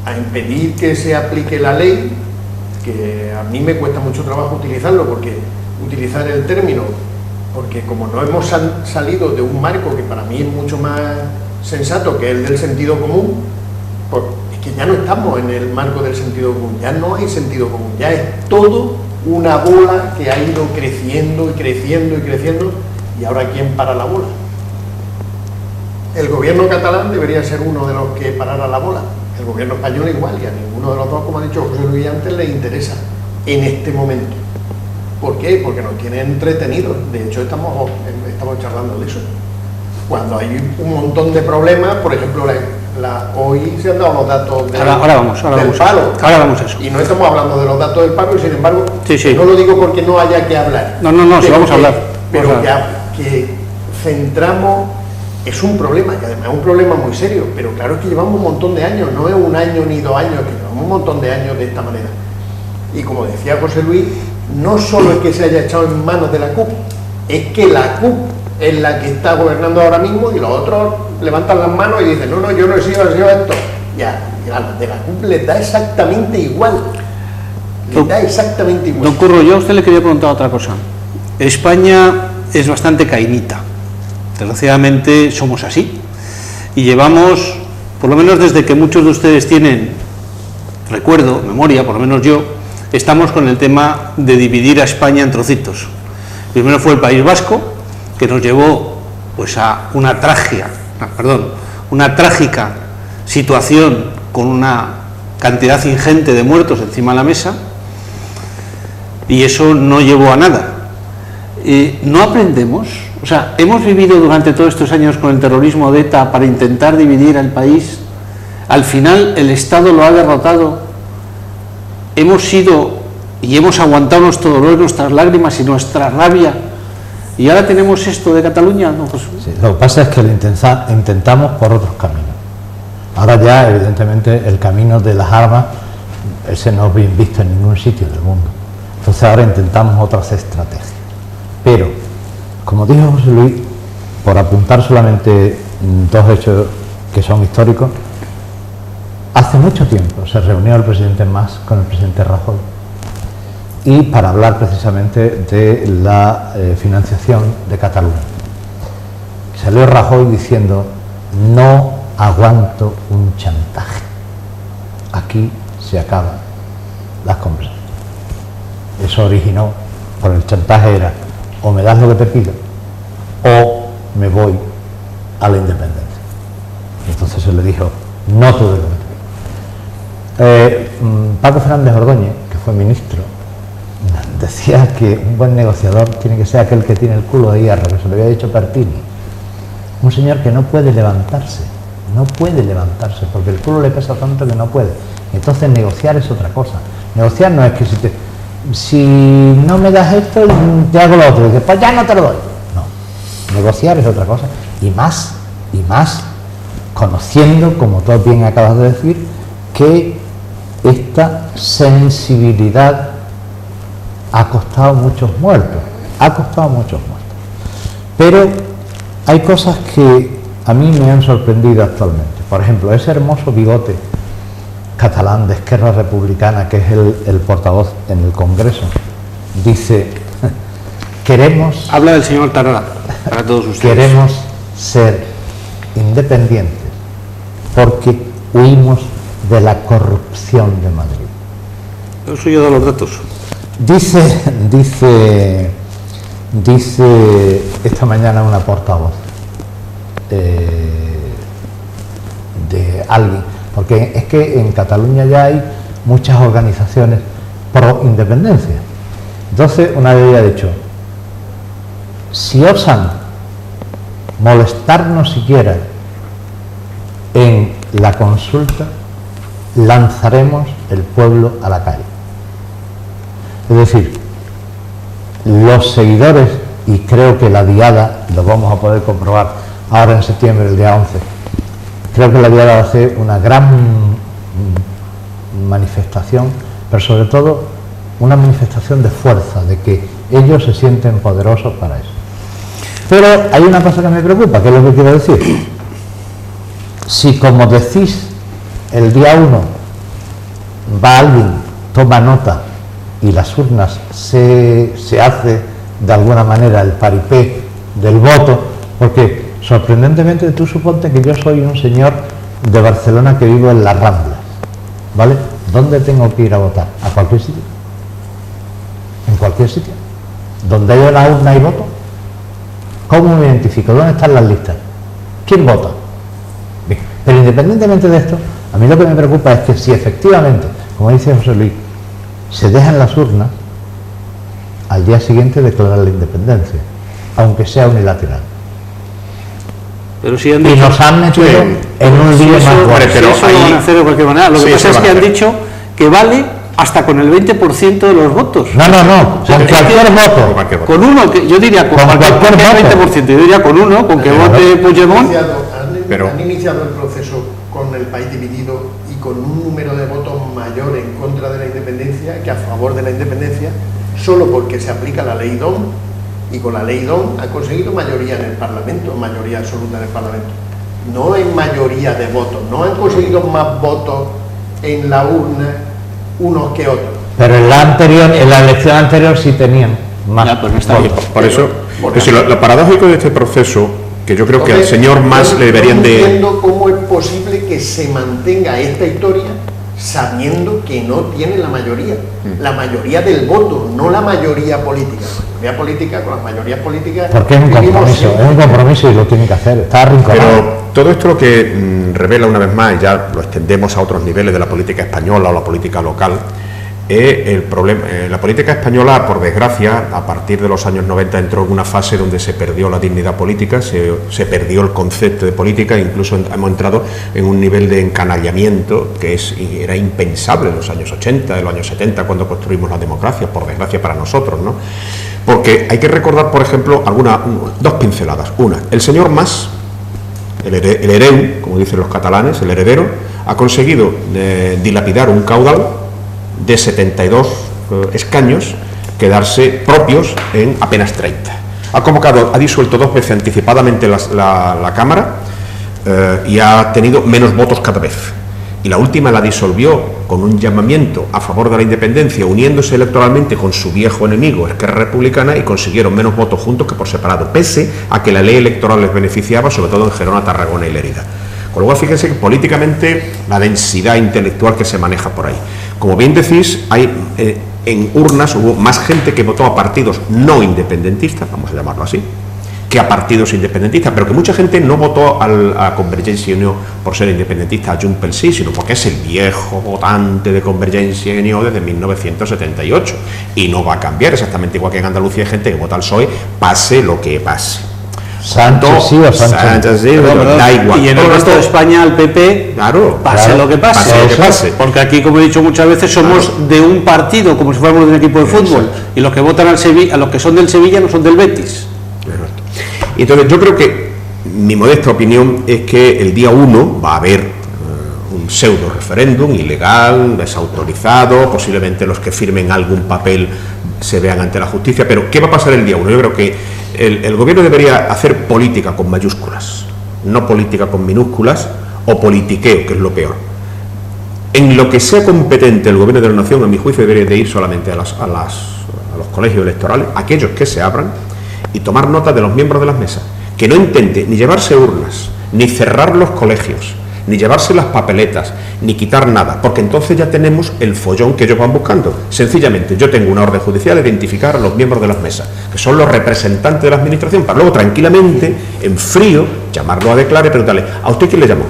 C: A impedir que se aplique la ley, que a mí me cuesta mucho trabajo utilizarlo, porque utilizar el término, porque como no hemos salido de un marco que para mí es mucho más sensato que el del sentido común, pues es que ya no estamos en el marco del sentido común, ya no hay sentido común, ya es todo una bola que ha ido creciendo y creciendo y creciendo, y ahora ¿quién para la bola? El gobierno catalán debería ser uno de los que parara la bola, el gobierno español igual, y a ninguno de los dos, como ha dicho José Luis antes, le interesa en este momento. ¿Por qué? Porque nos tiene entretenidos. De hecho, estamos charlando de eso. Cuando hay un montón de problemas, por ejemplo, hoy se han dado los datos del paro.
B: Ahora vamos a eso.
C: Y no estamos hablando de los datos del paro, y sin embargo,
B: sí.
C: no lo digo porque no haya que hablar.
B: No, sí vamos a hablar.
C: Pero que centramos, es un problema, y además es un problema muy serio, pero claro, es que llevamos un montón de años, no es un año ni 2 años, que llevamos un montón de años de esta manera. Y como decía José Luis, no solo es que se haya echado en manos de la CUP, es que la CUP es la que está gobernando ahora mismo, y los otros levantan las manos y dicen, no, yo no he sido esto. Ya, de la CUP les da exactamente igual.
B: Don Curro, yo a usted le quería preguntar otra cosa. España es bastante cainita. Desgraciadamente somos así. Y llevamos, por lo menos desde que muchos de ustedes tienen recuerdo, memoria, por lo menos yo, estamos con el tema de dividir a España en trocitos. Primero fue el País Vasco, que nos llevó pues a una trágica situación con una cantidad ingente de muertos encima de la mesa, y eso no llevó a nada. No aprendemos, o sea, hemos vivido durante todos estos años con el terrorismo de ETA para intentar dividir al país. Al final el Estado lo ha derrotado. Hemos sido y hemos aguantado nuestro dolor, nuestras lágrimas y nuestra rabia, y ahora tenemos esto de Cataluña. No, pues...
A: Sí, lo que pasa es que lo intentamos por otros caminos. Ahora ya, evidentemente, el camino de las armas, ese no es bien visto en ningún sitio del mundo. Entonces ahora intentamos otras estrategias. Pero, como dijo José Luis, por apuntar solamente 2 hechos que son históricos, hace mucho tiempo se reunió el presidente Mas con el presidente Rajoy, y para hablar precisamente de la financiación de Cataluña. Salió Rajoy diciendo: no aguanto un chantaje, aquí se acaba las compré. Eso originó, por el chantaje era, o me das lo que te pido, o me voy a la independencia. Entonces se le dijo, no todo lo que te pido. Paco Fernández Ordóñez, que fue ministro, decía que un buen negociador tiene que ser aquel que tiene el culo de hierro, que se lo había dicho Pertini. Un señor que no puede levantarse, porque el culo le pesa tanto que no puede. Entonces negociar es otra cosa. Negociar no es que si no me das esto, te hago lo otro, y después ya no te lo doy. No, negociar es otra cosa. Y más, conociendo, como tú bien acabas de decir, que esta sensibilidad ha costado muchos muertos, pero hay cosas que a mí me han sorprendido actualmente. Por ejemplo, ese hermoso bigote catalán de Esquerra Republicana, que es el portavoz en el Congreso, dice, queremos...
B: Habla del señor Tarrada, para todos ustedes.
A: Queremos ser independientes porque huimos de la corrupción de Madrid.
B: Eso yo doy los datos.
A: Dice esta mañana una portavoz de alguien, porque es que en Cataluña ya hay muchas organizaciones pro independencia. Entonces una de ellas ha dicho, si osan molestarnos siquiera en la consulta, lanzaremos el pueblo a la calle. Es decir, los seguidores, y creo que la diada, lo vamos a poder comprobar ahora en septiembre, el día 11, creo que la diada va a hacer una gran manifestación, pero sobre todo una manifestación de fuerza, de que ellos se sienten poderosos para eso. Pero hay una cosa que me preocupa, que es lo que quiero decir. Si, como decís, el día 1 va alguien, toma nota y las urnas se hace de alguna manera el paripé del voto, porque sorprendentemente tú suponte que yo soy un señor de Barcelona que vivo en las Ramblas, ¿vale? ¿Dónde tengo que ir a votar? ¿A cualquier sitio? ¿En cualquier sitio? ¿Donde haya una urna y voto? ¿Cómo me identifico? ¿Dónde están las listas? ¿Quién vota? Bien. Pero independientemente de esto, a mí lo que me preocupa es que si efectivamente, como dice José Luis, se dejan las urnas, al día siguiente declarar la independencia, aunque sea unilateral.
B: Pero si han dicho,
A: y nos han metido en un lío más fuerte.
B: Pero eso lo van a hacer de cualquier manera. Lo que pasa es que han dicho que vale hasta con el 20% de los votos.
A: No, con cualquier voto.
B: Con uno, que yo diría con cualquier 20%, yo diría con uno, con que vote Puigdemont.
C: Han iniciado el proceso con el país dividido y con un número de votos mayor en contra de la independencia que a favor de la independencia, solo porque se aplica la ley DON, y con la ley DON han conseguido mayoría en el Parlamento, mayoría absoluta en el Parlamento, no en mayoría de votos, no han conseguido más votos en la urna unos que otros.
A: Pero en la elección anterior sí tenían más.
B: Ya, pues no está bien.
D: Por eso, lo paradójico de este proceso, que yo creo que al señor Mas le deberían de...
C: No entiendo cómo es posible que se mantenga esta historia sabiendo que no tiene la mayoría del voto, no la mayoría política. La mayoría política, con las mayorías políticas...
A: Porque es un compromiso y lo tiene que hacer, está arrinconado.
D: Pero todo esto lo que revela una vez más, y ya lo extendemos a otros niveles de la política española o la política local, es el problema. La política española, por desgracia, a partir de los años 90 entró en una fase donde se perdió la dignidad política, se perdió el concepto de política, incluso hemos entrado en un nivel de encanallamiento que era impensable en los años 80, en los años 70, cuando construimos la democracia, por desgracia para nosotros, ¿no? Porque hay que recordar, por ejemplo, dos pinceladas. Una, el señor Mas, el hereu, como dicen los catalanes, el heredero, ha conseguido dilapidar un caudal de 72 escaños, quedarse propios en apenas 30. Ha disuelto 2 veces anticipadamente la Cámara y ha tenido menos votos cada vez. Y la última la disolvió con un llamamiento a favor de la independencia, uniéndose electoralmente con su viejo enemigo, Esquerra Republicana, y consiguieron menos votos juntos que por separado, pese a que la ley electoral les beneficiaba, sobre todo en Gerona, Tarragona y Lérida. Con lo cual, fíjense que políticamente la densidad intelectual que se maneja por ahí. Como bien decís, hay en urnas hubo más gente que votó a partidos no independentistas, vamos a llamarlo así, que a partidos independentistas, pero que mucha gente no votó a Convergencia y Unió por ser independentista, a Junts pel Sí, sino porque es el viejo votante de Convergencia y Unió desde 1978 y no va a cambiar, exactamente igual que en Andalucía hay gente que vota al PSOE, pase lo que pase.
A: Sánchez sí o Sánchez
D: sí, da igual.
B: Y en el resto de España al PP,
D: claro,
B: pase lo que pase. Porque aquí, como he dicho muchas veces, somos de un partido, como si fuéramos de un equipo de fútbol, y los que votan al Sevilla, a los que son del Sevilla no son del Betis.
D: Entonces yo creo que mi modesta opinión es que el día 1 va a haber un pseudo referéndum ilegal, desautorizado, posiblemente los que firmen algún papel se vean ante la justicia, pero ¿qué va a pasar el día 1? Yo creo que el gobierno debería hacer política con mayúsculas, no política con minúsculas o politiqueo, que es lo peor. En lo que sea competente el gobierno de la nación, a mi juicio, debería de ir solamente a los colegios electorales, aquellos que se abran, y tomar nota de los miembros de las mesas, que no intente ni llevarse urnas, ni cerrar los colegios, ni llevarse las papeletas, ni quitar nada, porque entonces ya tenemos el follón que ellos van buscando. Sencillamente, yo tengo una orden judicial de identificar a los miembros de las mesas, que son los representantes de la administración, para luego tranquilamente, en frío, llamarlo a declarar y preguntarle, ¿a usted quién le llamó?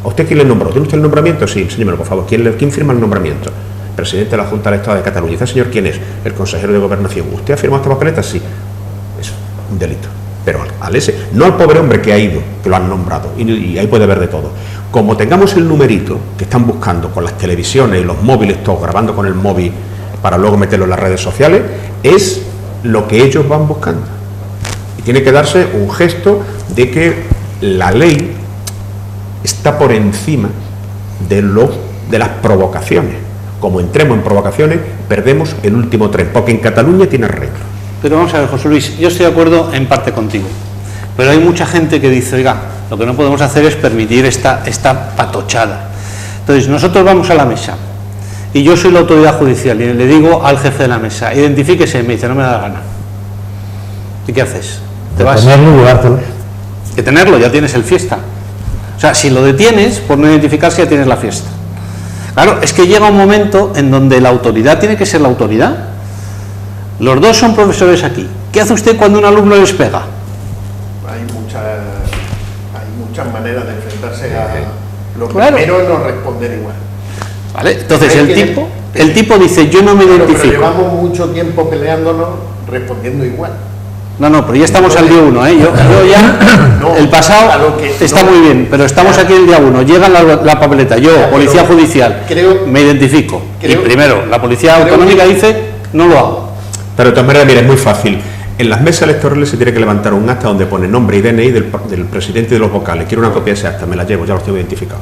D: ¿A usted quién le nombró? ¿Tiene usted el nombramiento? Sí, enséñemelo, por favor. ¿Quién firma el nombramiento? Presidente de la Junta del Estado de Cataluña. ¿Este señor quién es? El consejero de Gobernación. ¿Usted ha firmado esta papeleta? Sí. Eso, un delito. Pero al ese, no al pobre hombre que ha ido, que lo han nombrado, y ahí puede haber de todo. Como tengamos el numerito que están buscando con las televisiones y los móviles, todos grabando con el móvil para luego meterlo en las redes sociales, es lo que ellos van buscando. Y tiene que darse un gesto de que la ley está por encima de las provocaciones. Como entremos en provocaciones, perdemos el último tren, porque en Cataluña tiene arreglo.
B: Pero vamos a ver, José Luis, yo estoy de acuerdo en parte contigo, pero hay mucha gente que dice, oiga, lo que no podemos hacer es permitir esta patochada. Entonces, nosotros vamos a la mesa, y yo soy la autoridad judicial, y le digo al jefe de la mesa, identifíquese, me dice, no me da la gana. ¿Y qué haces? ¿Te vas?
A: Tenerlo y llevártelo.
B: Que tenerlo, ya tienes el fiesta. O sea, si lo detienes, por no identificarse, ya tienes la fiesta. Claro, es que llega un momento en donde la autoridad tiene que ser la autoridad. Los dos son profesores aquí. ¿Qué hace usted cuando un alumno les pega?
C: Hay muchas maneras de enfrentarse a lo
B: claro.
C: Primero es no responder igual.
B: ¿Vale? Entonces el tipo dice, yo no me identifico.
C: Pero llevamos mucho tiempo peleándonos respondiendo igual.
B: No, pero ya estamos al día 1, ¿eh? Yo ya,
C: no,
B: el pasado está muy bien, pero estamos aquí el día 1, llega la papeleta, yo, policía judicial, me identifico. Y primero, la policía autonómica dice, no lo hago.
D: Pero de todas maneras, mira, es muy fácil. En las mesas electorales se tiene que levantar un acta donde pone nombre y DNI del presidente y de los vocales. Quiero una copia de ese acta, me la llevo, ya lo tengo identificado.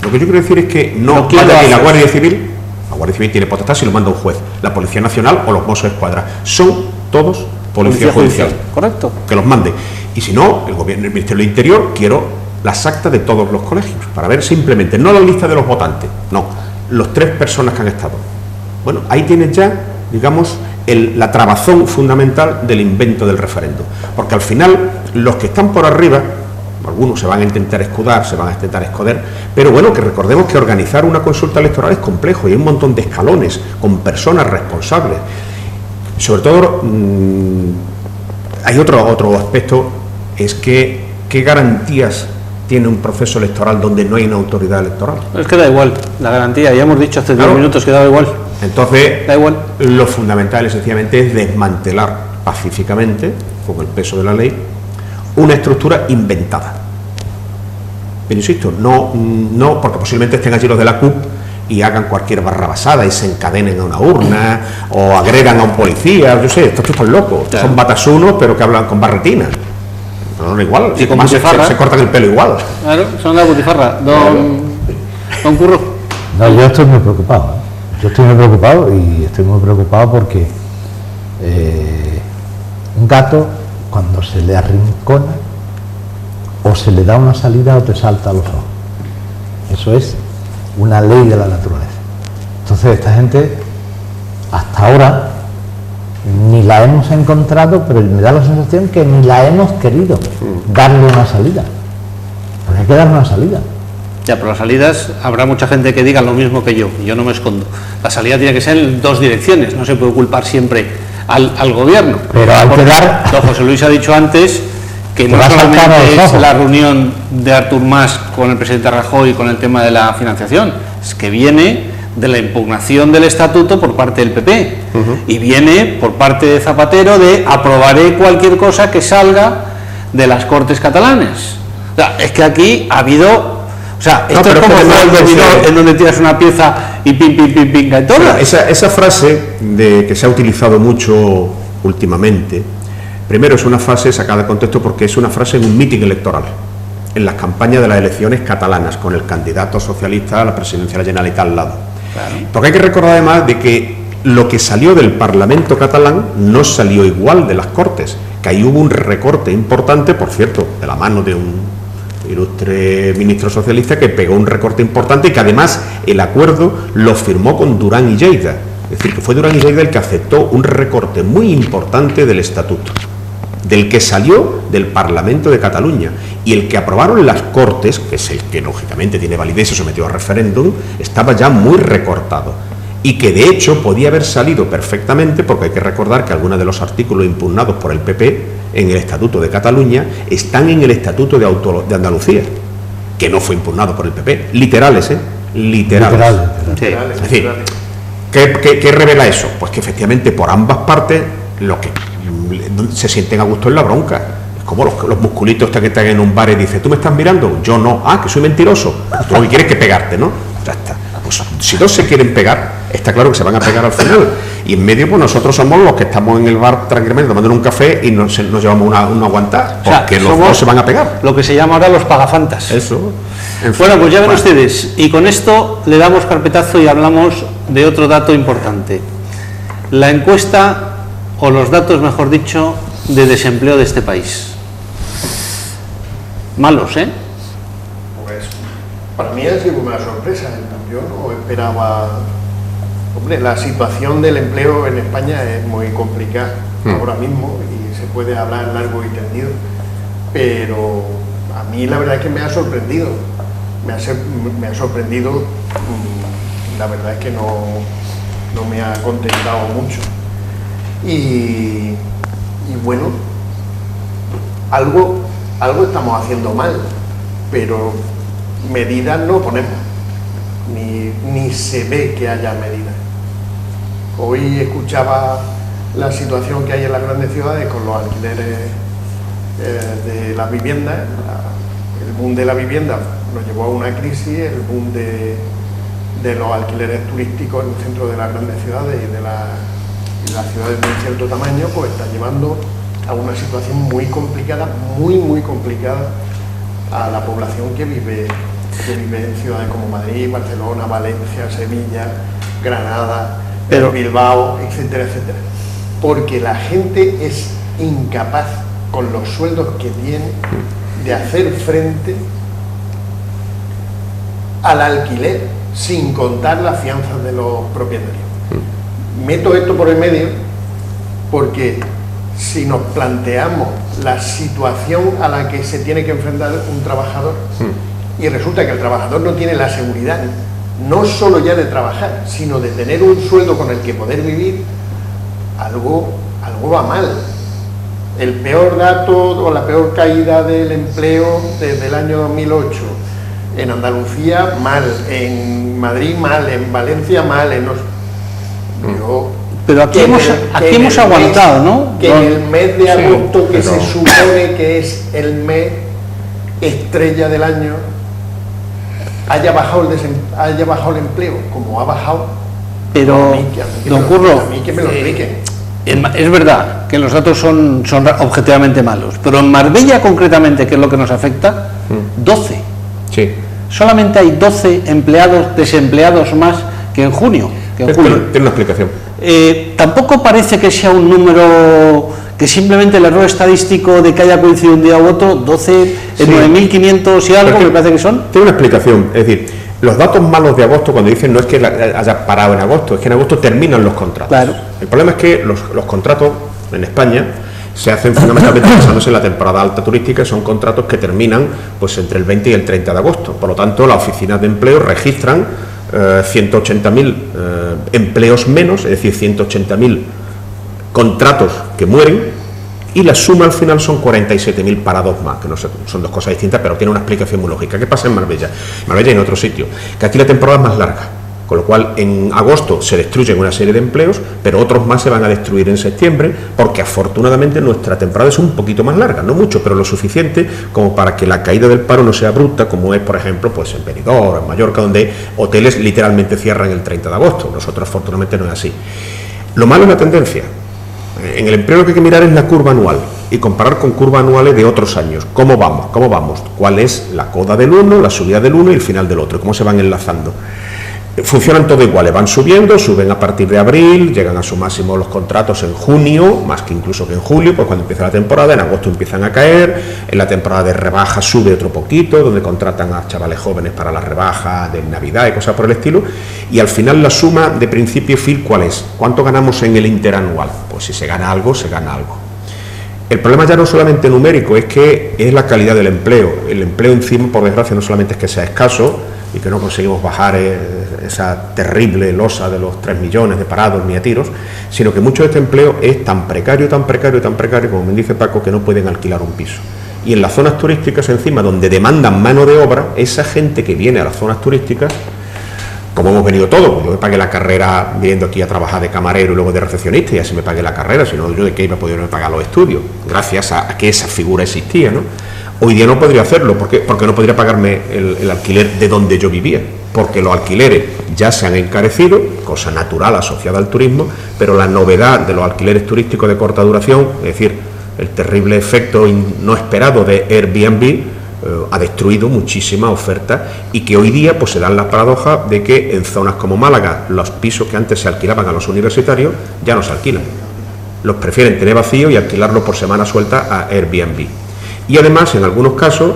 D: Lo que yo quiero decir es que no manda ni la Guardia Civil, la Guardia Civil tiene potestad si lo manda un juez, la Policía Nacional o los Mossos d'Esquadra. Son todos Policía Judicial.
B: Correcto.
D: Que los mande. Y si no, el Ministerio del Interior, quiero las actas de todos los colegios, para ver simplemente, no la lista de los votantes, no, los 3 personas que han estado. Bueno, ahí tienes ya, digamos, la trabazón fundamental del invento del referéndum, porque al final los que están por arriba, algunos se van a intentar escudar, se van a intentar esconder, pero bueno, que recordemos que organizar una consulta electoral es complejo y hay un montón de escalones con personas responsables. Sobre todo hay otro aspecto, es que qué garantías tiene un proceso electoral donde no hay una autoridad electoral.
B: Es que da igual, la garantía, ya hemos dicho hace 10 minutos que da igual.
D: Entonces, lo fundamental esencialmente es desmantelar pacíficamente, con el peso de la ley, una estructura inventada. Pero insisto, no porque posiblemente estén allí los de la CUP y hagan cualquier barrabasada y se encadenen a una urna o agregan a un policía, yo sé, estos están locos, claro. Son batasunos pero que hablan con barretinas. No, igual,
B: y con
D: se cortan el pelo igual.
B: Claro, son la butifarra. Don Curro.
A: No, yo estoy muy preocupado. Yo estoy muy preocupado y estoy muy preocupado porque un gato, cuando se le arrincona, o se le da una salida o te salta a los ojos. Eso es una ley de la naturaleza. Entonces esta gente, hasta ahora, ni la hemos encontrado, pero me da la sensación que ni la hemos querido darle una salida. Porque Hay que dar una salida.
B: Ya, pero las salidas, habrá mucha gente que diga lo mismo que yo no me escondo. La salida tiene que ser en dos direcciones, no se puede culpar siempre al gobierno.
A: Pero hay que dar...
B: Don José Luis ha dicho antes que no solamente es la reunión de Artur Mas con el presidente Rajoy con el tema de la financiación, es que viene de la impugnación del estatuto por parte del PP y viene por parte de Zapatero de aprobaré cualquier cosa que salga de las Cortes catalanas. O sea, es que aquí ha habido... O sea, esto es como el dominó en donde tiras una pieza y pim, pim, pim, pim, cae toda.
D: Esa frase que se ha utilizado mucho últimamente, primero es una frase sacada de contexto porque es una frase en un mitin electoral, en las campañas de las elecciones catalanas, con el candidato socialista a la presidencia de la Generalitat al lado. Claro. Porque hay que recordar además de que lo que salió del Parlamento catalán no salió igual de las Cortes, que ahí hubo un recorte importante, por cierto, de la mano de un ilustre ministro socialista que pegó un recorte importante y que además el acuerdo lo firmó con Duran y Lleida. Es decir, que fue Duran y Lleida el que aceptó un recorte muy importante del estatuto, del que salió del Parlamento de Cataluña, y el que aprobaron las Cortes, que es el que lógicamente tiene validez y se sometió a referéndum, estaba ya muy recortado y que de hecho podía haber salido perfectamente, porque hay que recordar que algunos de los artículos impugnados por el PP en el Estatuto de Cataluña están en el Estatuto de Andalucía, que no fue impugnado por el PP, literales, literales.
A: Sí.
D: Es decir, ¿qué revela eso? Pues que efectivamente por ambas partes lo que se sienten a gusto en la bronca. Es como los musculitos que están en un bar y dicen, ¿tú me estás mirando? Yo no. Ah, que soy mentiroso. Tú lo que quieres es que pegarte, ¿no? Ya está. Pues si dos se quieren pegar, está claro que se van a pegar al final. Y en medio, pues nosotros somos los que estamos en el bar tranquilamente tomando un café y nos llevamos un aguantar, porque los dos se van a pegar.
B: Lo que se llama ahora los pagafantas.
D: Eso.
B: Bueno, pues ya ven ustedes, y con esto le damos carpetazo y hablamos de otro dato importante. La encuesta, o los datos, mejor dicho, de desempleo de este país. Malos, ¿eh?
C: Pues para mí ha sido una sorpresa. Yo no esperaba... Hombre, la situación del empleo en España es muy complicada ahora mismo y se puede hablar largo y tendido, pero a mí la verdad es que me ha sorprendido. Me ha sorprendido, la verdad es que no me ha contentado mucho. Y bueno, algo estamos haciendo mal, pero medidas no ponemos, ni se ve que haya medidas. Hoy escuchaba la situación que hay en las grandes ciudades con los alquileres de las viviendas. El boom de la vivienda nos llevó a una crisis, el boom de los alquileres turísticos en el centro de las grandes ciudades y de las ciudades de un cierto tamaño, pues está llevando a una situación muy complicada, muy complicada a la población que vive en ciudades como Madrid, Barcelona, Valencia, Sevilla, Granada, Bilbao, etcétera, etcétera. Porque la gente es incapaz, con los sueldos que tiene, de hacer frente al alquiler sin contar las fianzas de los propietarios. Meto esto por el medio porque si nos planteamos la situación a la que se tiene que enfrentar un trabajador y resulta que el trabajador no tiene la seguridad no solo ya de trabajar, sino de tener un sueldo con el que poder vivir, algo va mal. El peor dato o la peor caída del empleo desde el año 2008 en Andalucía mal, en Madrid mal, en Valencia mal,
B: pero aquí hemos aguantado, ¿no?
C: Que en el mes de agosto, que se supone que es el mes estrella del año, haya bajado el empleo, como ha bajado.
B: Pero, don Curro,
C: a mí que me lo expliquen.
B: Es verdad que los datos son objetivamente malos, pero en Marbella concretamente, que es lo que nos afecta, 12.
D: Sí.
B: Solamente hay 12 desempleados más que en junio.
D: Tiene una explicación.
B: Tampoco parece que sea un número, que simplemente el error estadístico de que haya coincidido un día u otro, 12 en 9.500 y algo, me parece que son.
D: Tiene una explicación, es decir, los datos malos de agosto, cuando dicen, no es que haya parado en agosto, es que en agosto terminan los contratos.
B: Claro.
D: El problema es que los contratos en España se hacen fundamentalmente basándose en la temporada alta turística, y son contratos que terminan pues entre el 20 y el 30 de agosto. Por lo tanto, las oficinas de empleo registran 180.000 empleos menos, es decir, 180.000 contratos que mueren, y la suma al final son 47.000 parados más, que no sé, son dos cosas distintas, pero tiene una explicación muy lógica. ¿Qué pasa en Marbella? En Marbella y en otro sitio, que aquí la temporada es más larga, con lo cual en agosto se destruyen una serie de empleos, pero otros más se van a destruir en septiembre, porque afortunadamente nuestra temporada es un poquito más larga, no mucho, pero lo suficiente como para que la caída del paro no sea abrupta, como es, por ejemplo, pues en Benidorm, en Mallorca, donde hoteles literalmente cierran el 30 de agosto. Nosotros afortunadamente no es así. Lo malo es la tendencia. En el empleo lo que hay que mirar es la curva anual y comparar con curvas anuales de otros años. ¿Cómo vamos? ¿Cómo vamos? ¿Cuál es la coda del uno, la subida del uno y el final del otro? ¿Cómo se van enlazando? Funcionan todo iguales, van subiendo, suben a partir de abril, llegan a su máximo los contratos en junio, más que incluso que en julio, pues cuando empieza la temporada, en agosto empiezan a caer, en la temporada de rebaja sube otro poquito, donde contratan a chavales jóvenes para la rebaja de Navidad y cosas por el estilo, y al final la suma de principio y fin, ¿cuál es? ¿Cuánto ganamos en el interanual? Pues si se gana algo, se gana algo. El problema ya no solamente numérico, es que es la calidad del empleo. El empleo encima, por desgracia, no solamente es que sea escaso y que no conseguimos bajar esa terrible losa de los 3 millones de parados ni a tiros, sino que mucho de este empleo es tan precario, como me dice Paco, que no pueden alquilar un piso. Y en las zonas turísticas encima, donde demandan mano de obra, esa gente que viene a las zonas turísticas, como hemos venido todos, pues yo me pagué la carrera viniendo aquí a trabajar de camarero y luego de recepcionista, y así me pagué la carrera, si no, yo de qué iba a poder pagar los estudios, gracias a que esa figura existía, ¿no? Hoy día no podría hacerlo, porque no podría pagarme el alquiler de donde yo vivía, porque los alquileres ya se han encarecido, cosa natural asociada al turismo, pero la novedad de los alquileres turísticos de corta duración, es decir, el terrible efecto no esperado de Airbnb, ha destruido muchísima oferta, y que hoy día pues se dan las paradojas de que en zonas como Málaga los pisos que antes se alquilaban a los universitarios ya no se alquilan, los prefieren tener vacíos y alquilarlo por semana suelta a Airbnb. Y además, en algunos casos,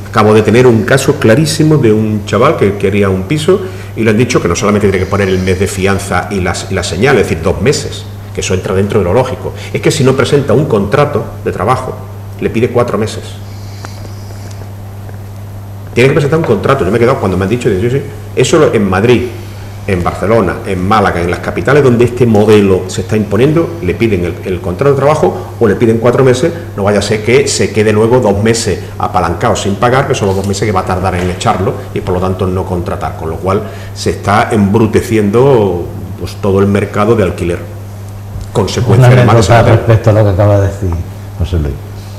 D: acabo de tener un caso clarísimo de un chaval que quería un piso y le han dicho que no solamente tiene que poner el mes de fianza y la señal, es decir, 2 meses, que eso entra dentro de lo lógico, es que si no presenta un contrato de trabajo, le pide 4 meses. Tiene que presentar un contrato. Yo me he quedado cuando me han dicho, sí, eso en Madrid, en Barcelona, en Málaga, en las capitales donde este modelo se está imponiendo, le piden el contrato de trabajo o le piden 4 meses, no vaya a ser que se quede luego 2 meses apalancado sin pagar, que son los 2 meses que va a tardar en echarlo y por lo tanto no contratar, con lo cual se está embruteciendo pues todo el mercado de alquiler. Consecuencia
A: una
D: además
A: anécdota respecto a lo que acaba de decir José Luis.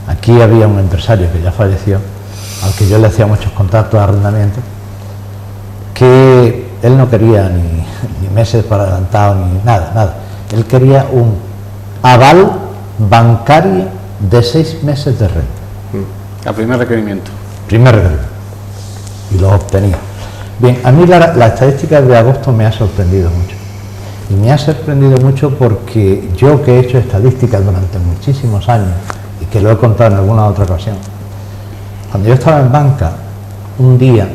A: Aquí había un empresario que ya falleció, al que yo le hacía muchos contratos de arrendamiento, que él no quería ni meses para adelantado ni nada. Él quería un aval bancario de 6 meses de renta.
B: A primer requerimiento.
A: Y lo obtenía. Bien, a mí la estadística de agosto me ha sorprendido mucho. Y me ha sorprendido mucho porque yo, que he hecho estadísticas durante muchísimos años y que lo he contado en alguna otra ocasión, cuando yo estaba en banca, un día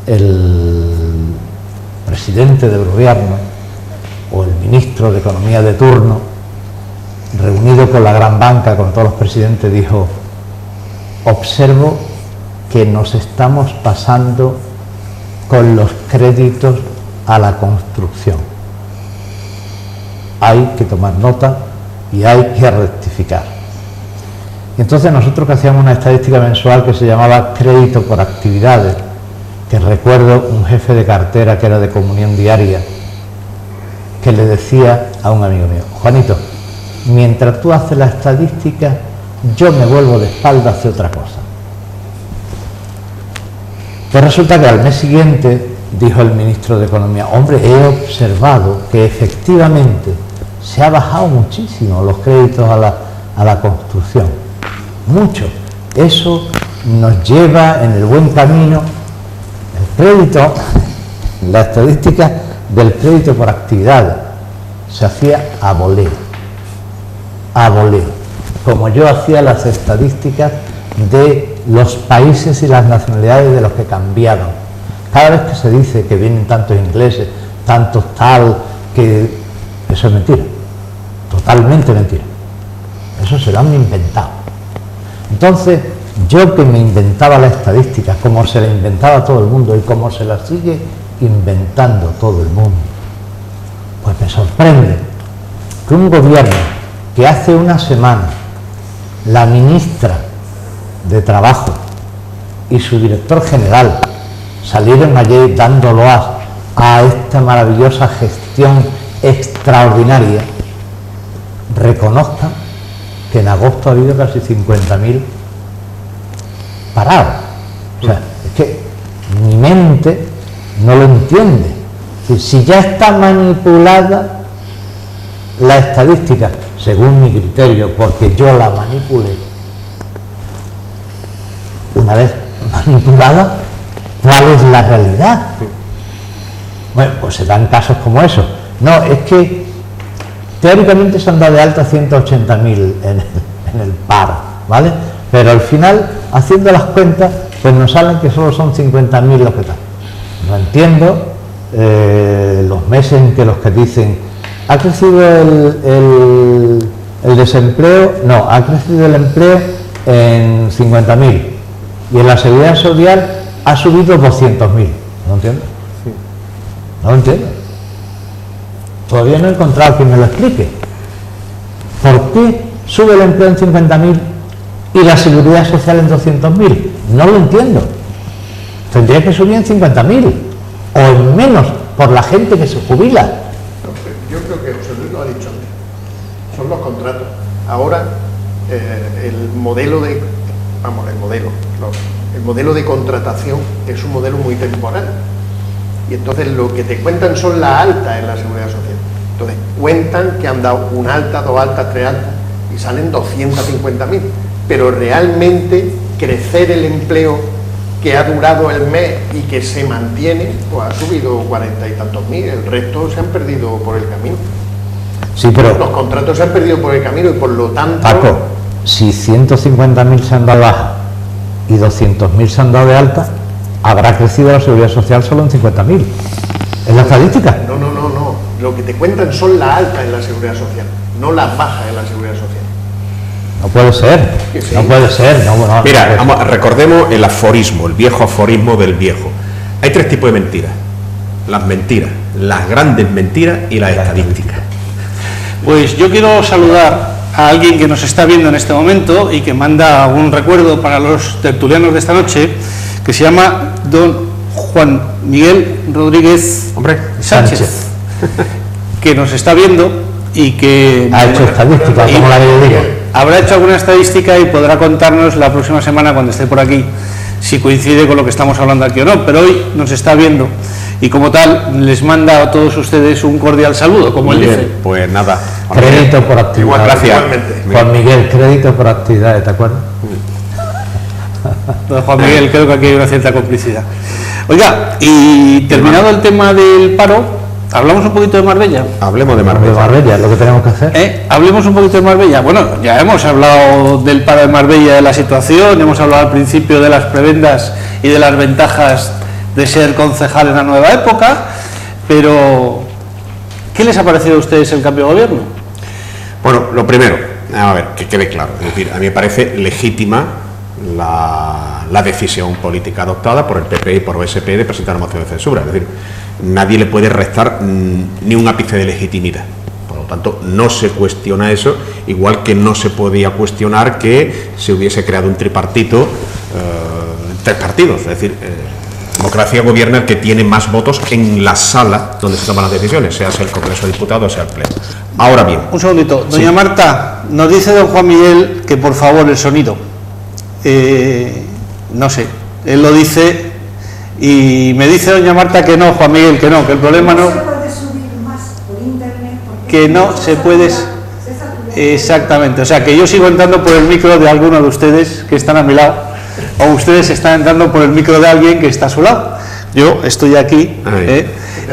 A: el presidente del gobierno o el ministro de Economía de turno, reunido con la gran banca, con todos los presidentes, dijo: observo que nos estamos pasando con los créditos a la construcción. Hay que tomar nota y hay que rectificar. Y entonces nosotros, que hacíamos una estadística mensual que se llamaba crédito por actividades, que recuerdo un jefe de cartera que era de Comunión Diaria, que le decía a un amigo mío: Juanito, mientras tú haces la estadística, yo me vuelvo de espalda a hacer otra cosa. Pues resulta que al mes siguiente dijo el ministro de Economía: hombre, he observado que efectivamente se ha bajado muchísimo los créditos a la construcción. Mucho. Eso nos lleva en el buen camino. El crédito, la estadística del crédito por actividad se hacía a voleo, como yo hacía las estadísticas de los países y las nacionalidades de los que cambiaban. Cada vez que se dice que vienen tantos ingleses, tantos tal, que eso es mentira, totalmente mentira. Eso se lo han inventado. Entonces, yo que me inventaba la estadística, como se la inventaba todo el mundo y como se la sigue inventando todo el mundo, pues me sorprende que un gobierno que hace una semana la ministra de Trabajo y su director general salieron ayer dando loas a esta maravillosa gestión extraordinaria, reconozcan que en agosto ha habido casi 50.000 parados. O sea, es que mi mente no lo entiende. Es decir, si ya está manipulada la estadística, según mi criterio, porque yo la manipulé, una vez manipulada, ¿cuál es la realidad? Bueno, pues se dan casos como esos. No, es que teóricamente se han dado de alta 180.000 en el paro, ¿vale? Pero al final, haciendo las cuentas, pues nos salen que solo son 50.000 los que están. No entiendo los meses en que los que dicen ha crecido el desempleo, no, ha crecido el empleo en 50.000 y en la seguridad social ha subido 200.000. ¿No entiendo? No lo entiendo. Todavía no he encontrado quien me lo explique. ¿Por qué sube el empleo en 50.000 y la seguridad social en 200.000? No lo entiendo. Tendría que subir en 50.000 o en menos por la gente que se jubila.
C: Yo creo que José Luis lo ha dicho antes. Son los contratos. Ahora el modelo de contratación es un modelo muy temporal. Y entonces lo que te cuentan son las altas en la seguridad social. Entonces cuentan que han dado una alta, dos altas, tres altas y salen 250.000. Pero realmente crecer el empleo que ha durado el mes y que se mantiene, pues ha subido 40 y tantos mil. El resto se han perdido por el camino.
A: Sí, pero
C: los contratos se han perdido por el camino y por lo tanto...
A: Paco, si 150.000 se han dado de baja y 200.000 se han dado de alta, habrá crecido la seguridad social solo en 50.000. ¿Es la estadística?
C: No. Lo que te cuentan son las altas en la seguridad social, no las bajas en la seguridad social.
A: No puede ser. Sí. No puede ser. No,
D: mira, recordemos el aforismo, el viejo aforismo del viejo. Hay tres tipos de mentiras. Las grandes mentiras y las estadísticas.
B: Pues yo quiero saludar a alguien que nos está viendo en este momento y que manda un recuerdo para los tertulianos de esta noche, que se llama don Juan Miguel Rodríguez Sánchez, que nos está viendo y que
A: ha hecho estadística, como la que yo digo.
B: Habrá hecho alguna estadística y podrá contarnos la próxima semana cuando esté por aquí si coincide con lo que estamos hablando aquí o no, pero hoy nos está viendo y como tal les manda a todos ustedes un cordial saludo, como él dice.
D: Pues nada,
A: crédito por actividad.
D: Igual, gracias.
A: Juan Miguel, crédito por actividad, ¿te acuerdas?
B: Don Juan Miguel, creo que aquí hay una cierta complicidad. Oiga, y terminado el tema del paro, ¿hablamos un poquito de Marbella?
D: Hablemos de Marbella.
A: De Marbella, es lo que tenemos que hacer.
B: Hablemos un poquito de Marbella. Bueno, ya hemos hablado del paro de Marbella, de la situación, hemos hablado al principio de las prebendas y de las ventajas de ser concejal en la nueva época, pero ¿qué les ha parecido a ustedes el cambio de gobierno?
D: Bueno, lo primero, a ver, que quede claro, es decir, a mí me parece legítima la decisión política adoptada por el PP y por OSP de presentar una moción de censura, es decir, nadie le puede restar ni un ápice de legitimidad. Por lo tanto, no se cuestiona eso, igual que no se podía cuestionar que se hubiese creado un tripartito, tres partidos, es decir, democracia gobierna el que tiene más votos en la sala donde se toman las decisiones, sea el Congreso de Diputados, sea el Pleno. Ahora bien...
B: Un segundito. Doña Marta, nos dice don Juan Miguel que por favor el sonido. No sé, él lo dice y me dice doña Marta que no, Juan Miguel, que no, que el problema no...
E: se puede subir más por internet
B: que no se puede... Exactamente, o sea que yo sigo entrando por el micro de alguno de ustedes que están a mi lado, o ustedes están entrando por el micro de alguien que está a su lado. Yo estoy aquí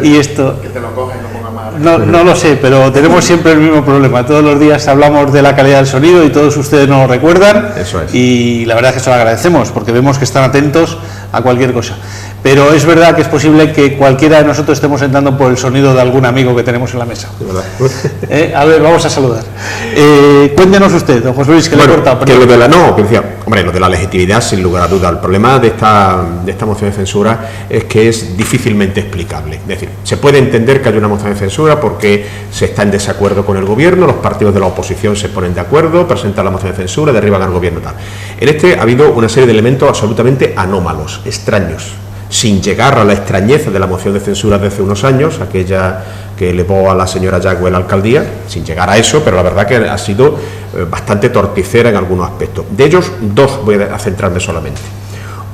B: y esto...
C: Que te lo coge y lo ponga más.
B: No lo sé, pero tenemos siempre el mismo problema. Todos los días hablamos de la calidad del sonido y todos ustedes nos lo recuerdan.
D: Eso es.
B: Y la verdad es que se lo agradecemos porque vemos que están atentos a cualquier cosa. pero es verdad que es posible que cualquiera de nosotros estemos entrando por el sonido de algún amigo que tenemos en la mesa. A ver, vamos a saludar. Cuéntenos usted, don José Luis, que le he cortado.
D: Que lo de lo de la legitimidad, sin lugar a duda. El problema de esta moción de censura es que es difícilmente explicable. Es decir, se puede entender que hay una moción de censura porque se está en desacuerdo con el gobierno, los partidos de la oposición se ponen de acuerdo, presentan la moción de censura, derriban al gobierno, tal. En este ha habido una serie de elementos absolutamente anómalos, extraños, sin llegar a la extrañeza de la moción de censura de hace unos años, aquella que elevó a la señora Yagüe a la alcaldía, sin llegar a eso, pero la verdad que ha sido bastante torticera en algunos aspectos. De ellos, dos voy a centrarme solamente.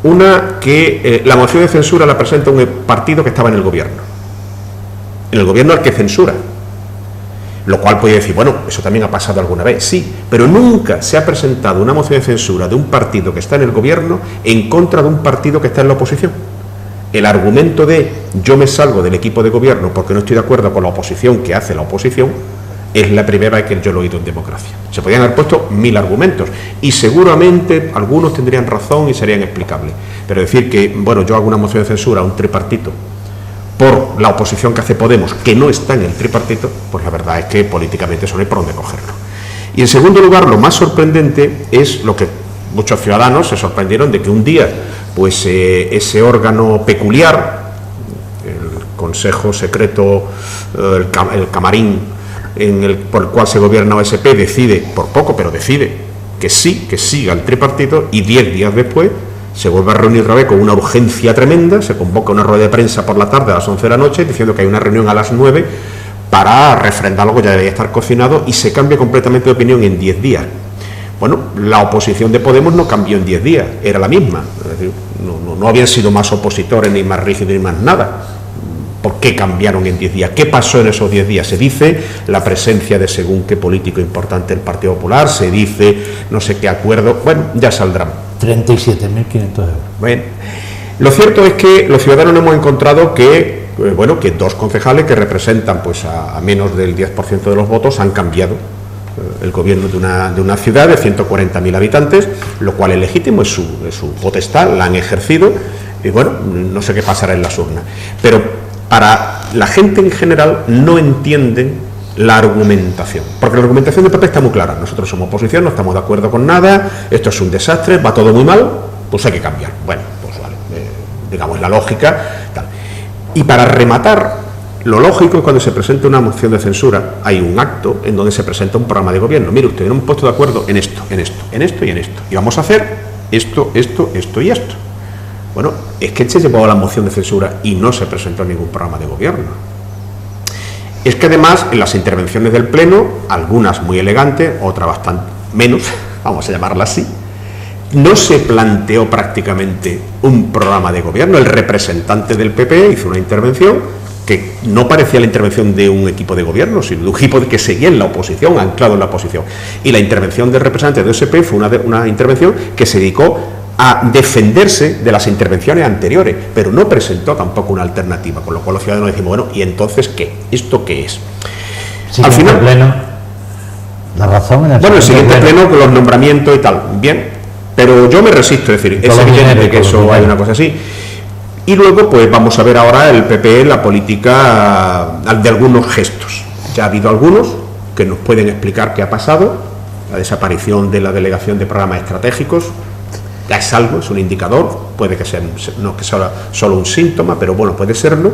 D: Una, que la moción de censura la presenta un partido que estaba en el gobierno al que censura, lo cual puede decir, bueno, eso también ha pasado alguna vez, sí, pero nunca se ha presentado una moción de censura de un partido que está en el gobierno en contra de un partido que está en la oposición. El argumento de yo me salgo del equipo de gobierno porque no estoy de acuerdo con la oposición que hace la oposición es la primera vez que yo lo he oído en democracia. Se podrían haber puesto 1000 argumentos y seguramente algunos tendrían razón y serían explicables, pero decir que, bueno, yo hago una moción de censura a un tripartito por la oposición que hace Podemos, que no está en el tripartito, pues la verdad es que políticamente eso no hay por dónde cogerlo. Y en segundo lugar, lo más sorprendente es lo que muchos ciudadanos se sorprendieron de que un día pues ese órgano peculiar, el Consejo Secreto, el camarín por el cual se gobierna OSP, decide, por poco, pero decide que sí, que siga el tripartito, y 10 días después se vuelve a reunir otra vez con una urgencia tremenda, se convoca una rueda de prensa por la tarde a las 11 de la noche diciendo que hay una reunión a las 9 para refrendar algo que ya debería estar cocinado, y se cambia completamente de opinión en 10 días. Bueno, la oposición de Podemos no cambió en 10 días, era la misma, es decir, no habían sido más opositores, ni más rígidos, ni más nada. ¿Por qué cambiaron en 10 días? ¿Qué pasó en esos 10 días? Se dice la presencia de según qué político importante del Partido Popular, se dice no sé qué acuerdo, bueno, ya saldrán. 37.500 euros. Bueno, lo cierto es que los ciudadanos hemos encontrado que, que dos concejales que representan pues a menos del 10% de los votos han cambiado el gobierno de una ciudad de 140.000 habitantes, lo cual es legítimo, es su potestad, la han ejercido, y bueno, no sé qué pasará en las urnas. Pero para la gente en general no entienden la argumentación, porque la argumentación del PP está muy clara: nosotros somos oposición, no estamos de acuerdo con nada, esto es un desastre, va todo muy mal, pues hay que cambiar. Bueno, pues vale, digamos la lógica, tal. Y para rematar, lo lógico es cuando se presenta una moción de censura, hay un acto en donde se presenta un programa de gobierno. Mire usted, nos hemos puesto de acuerdo en esto, en esto, en esto y en esto, y vamos a hacer esto, esto, esto y esto. Bueno, es que se llevó la moción de censura y no se presentó ningún programa de gobierno. Es que además en las intervenciones del Pleno, algunas muy elegantes, otras bastante menos, vamos a llamarla así, no se planteó prácticamente un programa de gobierno. El representante del PP hizo una intervención que no parecía la intervención de un equipo de gobierno, sino de un equipo que seguía en la oposición, anclado en la oposición. Y la intervención del representante de OSP fue una intervención que se dedicó a defenderse de las intervenciones anteriores, pero no presentó tampoco una alternativa, con lo cual los ciudadanos decimos, bueno, ¿y entonces qué? ¿Esto qué es?
A: Sí,
D: al final,
A: pleno, la razón en el
D: bueno, el siguiente pleno con los nombramientos y tal, bien, pero yo me resisto, es decir, es evidente que eso hay una cosa así. Y luego, pues vamos a ver ahora el PP, la política de algunos gestos. Ya ha habido algunos que nos pueden explicar qué ha pasado, la desaparición de la delegación de programas estratégicos. Ya es algo, es un indicador, puede que sea, no que sea solo un síntoma, pero bueno, puede serlo.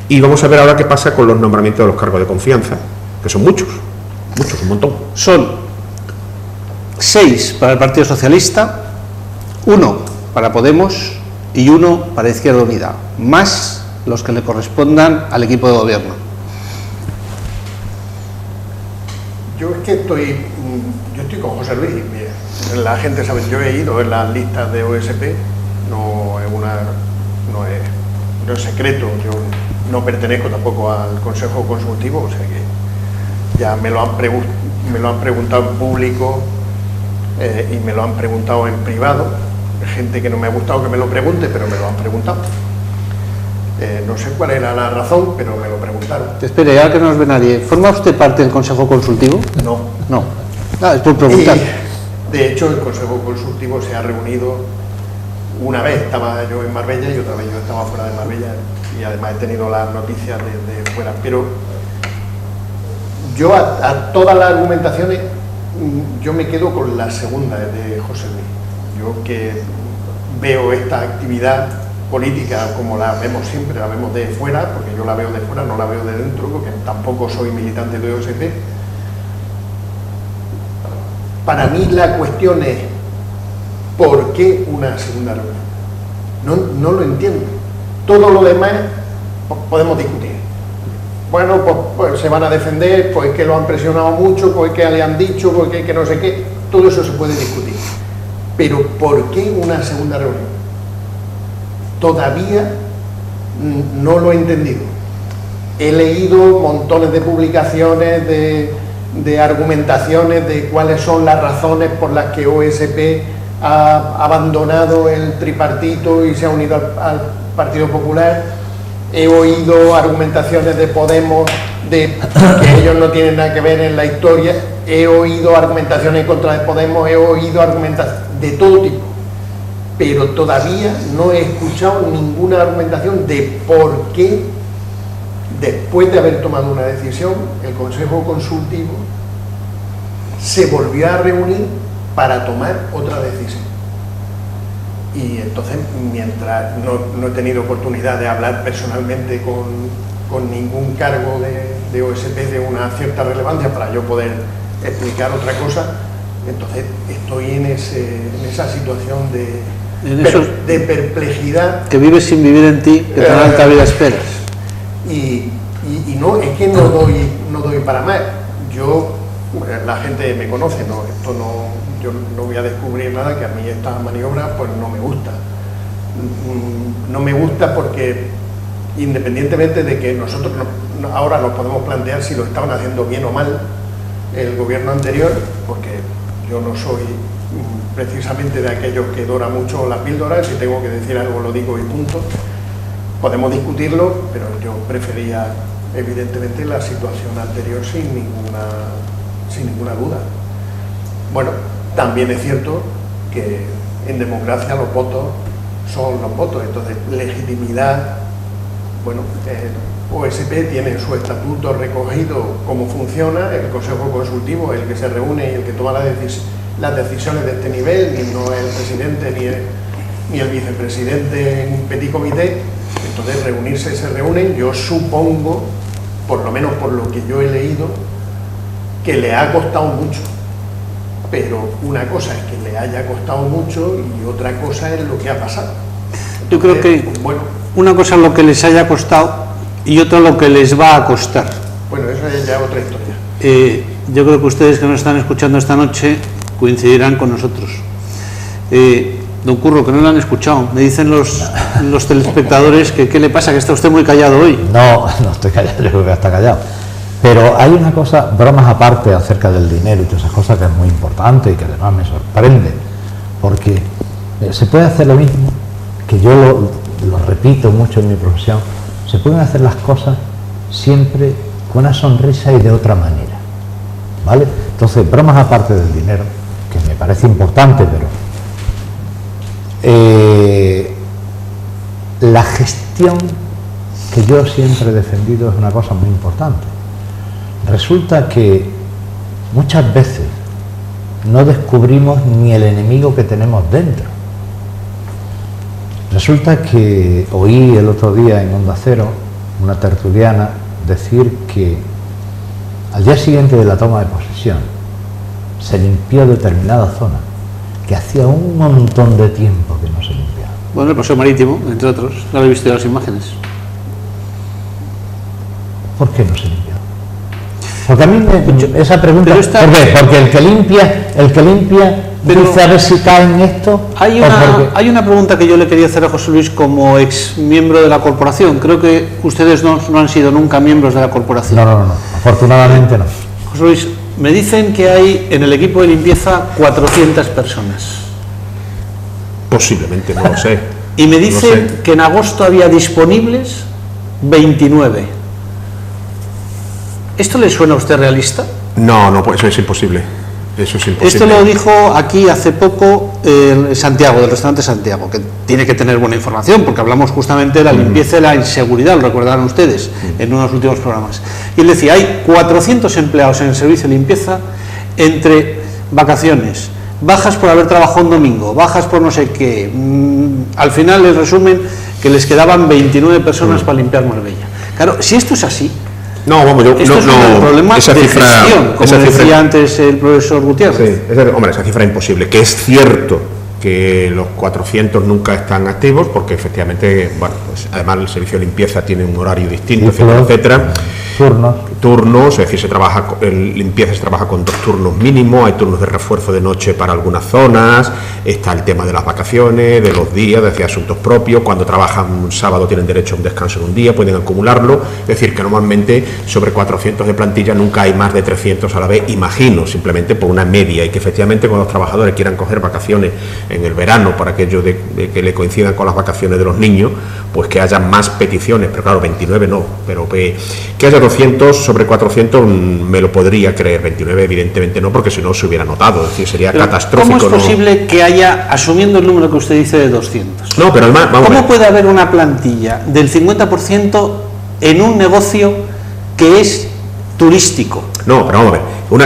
D: Y vamos a ver ahora qué pasa con los nombramientos de los cargos de confianza, que son muchos, un montón.
B: Son 6 para el Partido Socialista, 1 para Podemos y 1 para Izquierda Unida, más los que le correspondan al equipo de gobierno.
C: Yo es que estoy con José Luis. La gente sabe, yo he ido en las listas de OSP, no es secreto, yo no pertenezco tampoco al Consejo Consultivo, o sea que ya me lo han preguntado en público y me lo han preguntado en privado, gente que no me ha gustado que me lo pregunte, pero me lo han preguntado. No sé cuál era la razón, pero me lo preguntaron.
B: Espere, ya que no nos ve nadie, ¿forma usted parte del Consejo Consultivo?
C: No.
B: Es por preguntar.
C: De hecho, el Consejo Consultivo se ha reunido Una vez estaba yo en Marbella y otra vez yo estaba fuera de Marbella, y además he tenido las noticias de fuera. Pero yo a todas las argumentaciones, yo me quedo con la segunda de José Luis. Yo que veo esta actividad política como la vemos siempre, la vemos de fuera, porque yo la veo de fuera, no la veo de dentro, porque tampoco soy militante de OSP. Para mí la cuestión es ¿por qué una segunda reunión? No lo entiendo. Todo lo demás podemos discutir. Bueno, pues se van a defender, pues que lo han presionado mucho, pues que le han dicho, pues que no sé qué. Todo eso se puede discutir. Pero ¿por qué una segunda reunión? Todavía no lo he entendido. He leído montones de publicaciones, de argumentaciones de cuáles son las razones por las que OSP ha abandonado el tripartito y se ha unido al Partido Popular. He oído argumentaciones de Podemos de que ellos no tienen nada que ver en la historia. He oído argumentaciones en contra de Podemos, he oído argumentaciones de todo tipo, pero todavía no he escuchado ninguna argumentación de por qué, después de haber tomado una decisión, el Consejo Consultivo se volvió a reunir para tomar otra decisión. Y entonces, mientras no he tenido oportunidad de hablar personalmente con ningún cargo de OSP de una cierta relevancia para yo poder explicar otra cosa, entonces estoy en esa situación de perplejidad.
B: Que vives sin vivir en ti, que tan alta vida esperas.
C: Y no, es que no doy para más. Yo, la gente me conoce, yo no voy a descubrir nada, que a mí esta maniobra pues no me gusta. No me gusta porque, independientemente de que nosotros ahora nos podemos plantear si lo estaban haciendo bien o mal el gobierno anterior, porque yo no soy precisamente de aquellos que dora mucho las píldoras, si tengo que decir algo lo digo y punto. Podemos discutirlo, pero yo prefería evidentemente la situación anterior sin ninguna duda. Bueno, también es cierto que en democracia los votos son los votos, entonces legitimidad, bueno, OSP tiene en su estatuto recogido cómo funciona, el Consejo Consultivo, el que se reúne y el que toma las decisiones de este nivel, ni no el presidente ni el vicepresidente en petit comité. Entonces reunirse se reúnen, yo supongo, por lo menos por lo que yo he leído, que le ha costado mucho. Pero una cosa es que le haya costado mucho y otra cosa es lo que ha pasado. Entonces,
B: yo creo que
C: bueno,
B: una cosa es lo que les haya costado y otra lo que les va a costar.
C: Bueno, eso es ya otra historia.
B: Yo creo que ustedes que nos están escuchando esta noche coincidirán con nosotros. Don Curro, que no lo han escuchado. Me dicen los telespectadores que qué le pasa, que está usted muy callado hoy.
A: No estoy callado, yo creo que está callado. Pero hay una cosa, bromas aparte acerca del dinero y todas esas cosas, que es muy importante y que además me sorprende, porque se puede hacer lo mismo, que yo lo repito mucho en mi profesión, se pueden hacer las cosas siempre con una sonrisa y de otra manera, ¿vale? Entonces, bromas aparte del dinero, que me parece importante, pero la gestión que yo siempre he defendido es una cosa muy importante. Resulta que muchas veces no descubrimos ni el enemigo que tenemos dentro. Resulta que oí el otro día en Onda Cero una tertuliana decir que al día siguiente de la toma de posesión se limpió determinada zona que hacía un montón de tiempo que no se limpiaba.
B: Bueno, el paseo marítimo, entre otros, lo habéis visto en las imágenes.
A: ¿Por qué no se limpió? Porque a mí esa pregunta,
B: ¿por
A: qué? Porque el que limpia dice a ver si cae en esto.
B: Hay una pregunta que yo le quería hacer a José Luis como ex miembro de la corporación. Creo que ustedes no han sido nunca miembros de la corporación.
A: No, afortunadamente no.
B: José Luis, me dicen que hay en el equipo de limpieza 400 personas.
D: Posiblemente, no lo sé.
B: Y me dicen que en agosto había disponibles 29. ¿Esto le suena a usted realista?
D: No, pues eso es imposible. Eso es imposible.
B: Esto lo dijo aquí hace poco Santiago, del restaurante Santiago, que tiene que tener buena información, porque hablamos justamente de la limpieza y la inseguridad, lo recordarán ustedes en unos últimos programas. Y él decía, hay 400 empleados en el servicio de limpieza entre vacaciones, bajas por haber trabajado un domingo, bajas por no sé qué. Al final les resumen que les quedaban 29 personas para limpiar Marbella. Claro, si esto es así,
D: no, vamos, yo
B: esto
D: no,
B: es un problema
D: esa
B: de
D: cifra,
B: gestión, como decía antes el profesor Gutiérrez.
D: Sí, hombre, esa cifra es imposible. Que es cierto que los 400 nunca están activos, porque efectivamente, bueno, pues además el servicio de limpieza tiene un horario distinto, etcétera, etcétera. Turnos, es decir, limpieza se trabaja con 2 turnos mínimo, hay turnos de refuerzo de noche para algunas zonas, está el tema de las vacaciones, de los días, de asuntos propios, cuando trabajan un sábado tienen derecho a un descanso en un día, pueden acumularlo, es decir, que normalmente sobre 400 de plantilla nunca hay más de 300 a la vez, imagino, simplemente por una media, y que efectivamente cuando los trabajadores quieran coger vacaciones en el verano, para aquello de que le coincidan con las vacaciones de los niños, pues que haya más peticiones, pero claro, 29 no, pero que haya 200 sobre 400 me lo podría creer, 29 evidentemente no, porque si no se hubiera notado, es decir, sería
B: pero
D: catastrófico.
B: ¿cómo es posible que haya, asumiendo el número que usted dice de 200?
D: No, pero además,
B: ¿cómo puede haber una plantilla del 50% en un negocio que es turístico?
D: No, pero vamos a ver,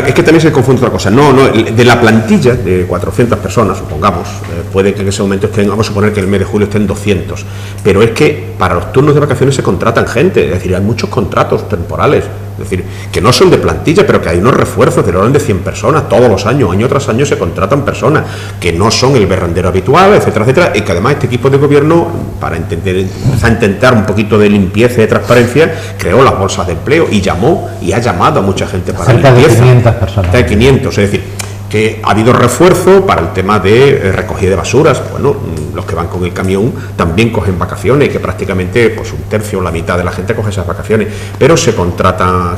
D: es que también se confunde otra cosa. No, de la plantilla de 400 personas, supongamos, puede que en ese momento estén, vamos a suponer que en el mes de julio estén 200, pero es que para los turnos de vacaciones se contratan gente, es decir, hay muchos contratos temporales, es decir, que no son de plantilla, pero que hay unos refuerzos del orden de 100 personas todos los años, año tras año se contratan personas que no son el berrendero habitual, etcétera, etcétera, y que además este equipo de gobierno, para intentar un poquito de limpieza y de transparencia, creó las bolsas de empleo y ha llamado a mucha gente para
A: cerca
D: limpieza.
A: De 500 personas.
D: De 500, es decir, que ha habido refuerzo para el tema de recogida de basuras. Bueno, los que van con el camión también cogen vacaciones, que prácticamente pues un tercio o la mitad de la gente coge esas vacaciones, pero se contrata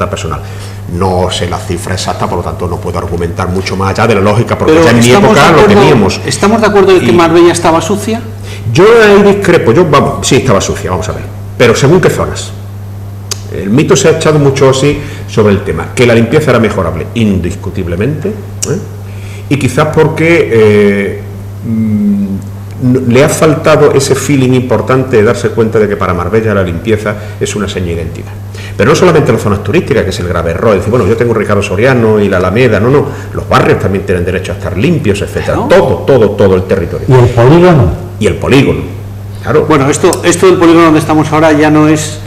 D: personal. No sé la cifra exacta, por lo tanto no puedo argumentar mucho más allá de la lógica, porque
B: pero
D: ya en mi época lo teníamos.
B: ¿Estamos de acuerdo en que Marbella estaba sucia?
D: Yo ahí discrepo, sí estaba sucia, vamos a ver, pero según qué zonas. El mito se ha echado mucho así sobre el tema, que la limpieza era mejorable, indiscutiblemente, y quizás porque le ha faltado ese feeling importante de darse cuenta de que para Marbella la limpieza es una seña de identidad. Pero no solamente las zonas turísticas, que es el grave error, decir, bueno, yo tengo Ricardo Soriano y la Alameda, no, los barrios también tienen derecho a estar limpios, etcétera, todo el territorio.
A: ¿Y el polígono?
D: Y el polígono, claro.
B: Bueno, esto del polígono donde estamos ahora ya no es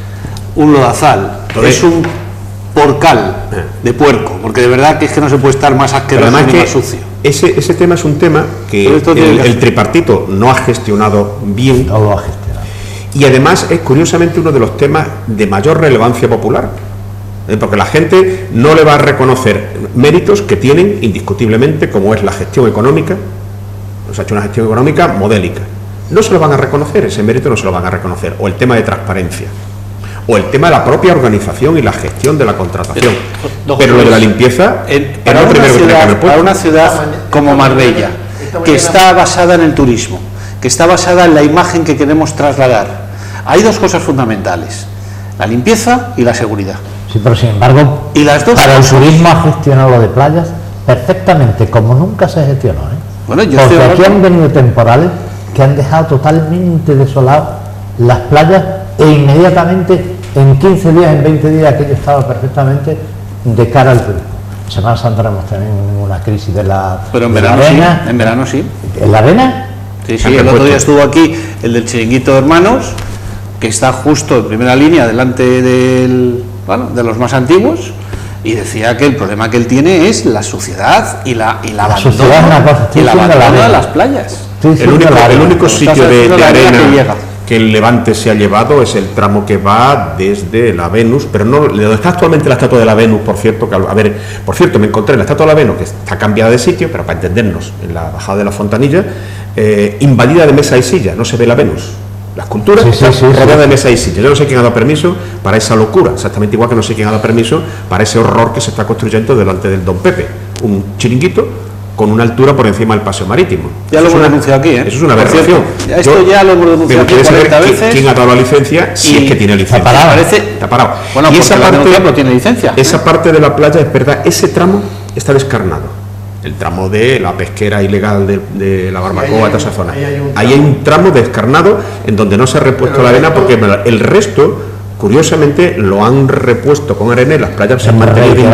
B: un lodazal, es un porcal de puerco, porque de verdad que es que no se puede estar más asqueroso ni más sucio.
D: Ese tema es un tema que el tripartito no ha gestionado bien.
A: No lo ha gestionado.
D: Y además es curiosamente uno de los temas de mayor relevancia popular, porque la gente no le va a reconocer méritos que tienen indiscutiblemente, como es la gestión económica. Nos ha hecho una gestión económica modélica. No se lo van a reconocer, ese mérito no se lo van a reconocer. O el tema de transparencia, o el tema de la propia organización y la gestión de la contratación. Pero lo de la limpieza
B: para una ciudad como Marbella, que está basada en el turismo, que está basada en la imagen que queremos trasladar, hay dos cosas fundamentales: la limpieza y la seguridad.
A: Sí, pero sin embargo,
B: y las dos
A: para el turismo ha gestionado lo de playas perfectamente, como nunca se gestionó,
B: Bueno,
A: porque aquí han venido temporales que han dejado totalmente desoladas las playas, e inmediatamente en 15 días, en 20 días, aquello estaba perfectamente de cara al turismo. En Semana Santa no hemos tenido ninguna crisis de la
B: Pero en
A: de
B: verano
A: la arena.
B: sí, en verano sí.
A: ¿En la arena?
B: Sí, el otro día estuvo aquí el del Chiringuito de Hermanos, que está justo en primera línea delante de los más antiguos, y decía que el problema que él tiene es la suciedad y la abandono de las playas.
D: El único sitio de arena que el Levante se ha llevado es el tramo que va desde la Venus, pero no donde está actualmente la estatua de la Venus, por cierto, me encontré la estatua de la Venus, que está cambiada de sitio, pero para entendernos, en la bajada de la Fontanilla, invadida de mesa y silla, no se ve la Venus. La escultura está rodeada de mesa y silla. Yo no sé quién ha dado permiso para esa locura, exactamente igual que no sé quién ha dado permiso para ese horror que se está construyendo delante del Don Pepe, un chiringuito con una altura por encima del paseo marítimo.
B: Ya lo hemos denunciado aquí,
D: Eso es una aberración.
B: Esto ya lo hemos denunciado aquí 40 veces.
D: ¿Quién ha dado la licencia? Si es que tiene licencia.
B: Está parado.
D: Bueno, y esa parte
B: no tiene licencia.
D: Esa parte de la playa, es verdad, ese tramo está descarnado. el tramo de la pesquera ilegal de la barbacoa, toda esa zona.
C: Ahí hay un
D: tramo descarnado en donde no se ha repuesto la arena, porque el resto, curiosamente, lo han repuesto con arena y las playas se han mantenido.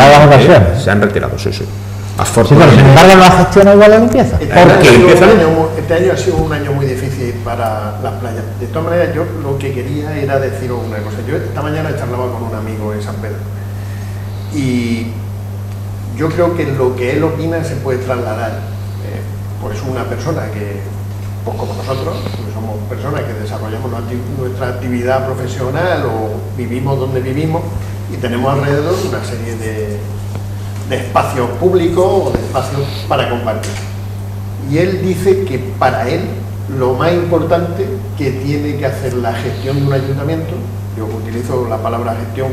D: Se han retirado, sí.
A: Sí, pero sin embargo no gestiona igual la limpieza.
C: Este año ha sido un año muy difícil para las playas. De todas maneras, yo lo que quería era deciros una cosa. Yo esta mañana charlaba con un amigo en San Pedro y yo creo que lo que él opina se puede trasladar. Pues una persona que, pues como nosotros, pues somos personas que desarrollamos nuestra actividad profesional o vivimos donde vivimos y tenemos alrededor una serie de espacios públicos o de espacios para compartir. Y él dice que para él lo más importante que tiene que hacer la gestión de un ayuntamiento, yo utilizo la palabra gestión,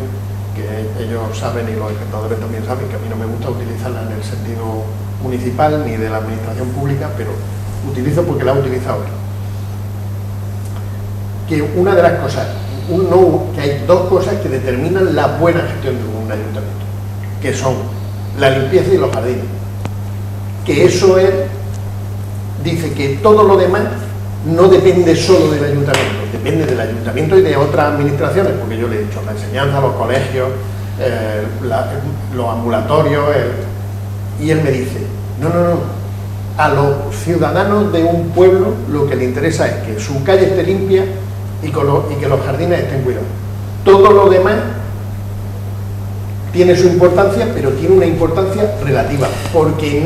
C: que ellos saben y los espectadores también saben que a mí no me gusta utilizarla en el sentido municipal ni de la administración pública, pero utilizo porque la he utilizado él. Que una de las cosas, que hay dos cosas que determinan la buena gestión de un ayuntamiento, que son la limpieza y los jardines. Que eso es, dice que todo lo demás no depende solo del ayuntamiento, depende del ayuntamiento y de otras administraciones, porque yo le he dicho, la enseñanza, los colegios, los ambulatorios, y él me dice, no, a los ciudadanos de un pueblo lo que le interesa es que su calle esté limpia y que los jardines estén cuidados. Todo lo demás tiene su importancia, pero tiene una importancia relativa, porque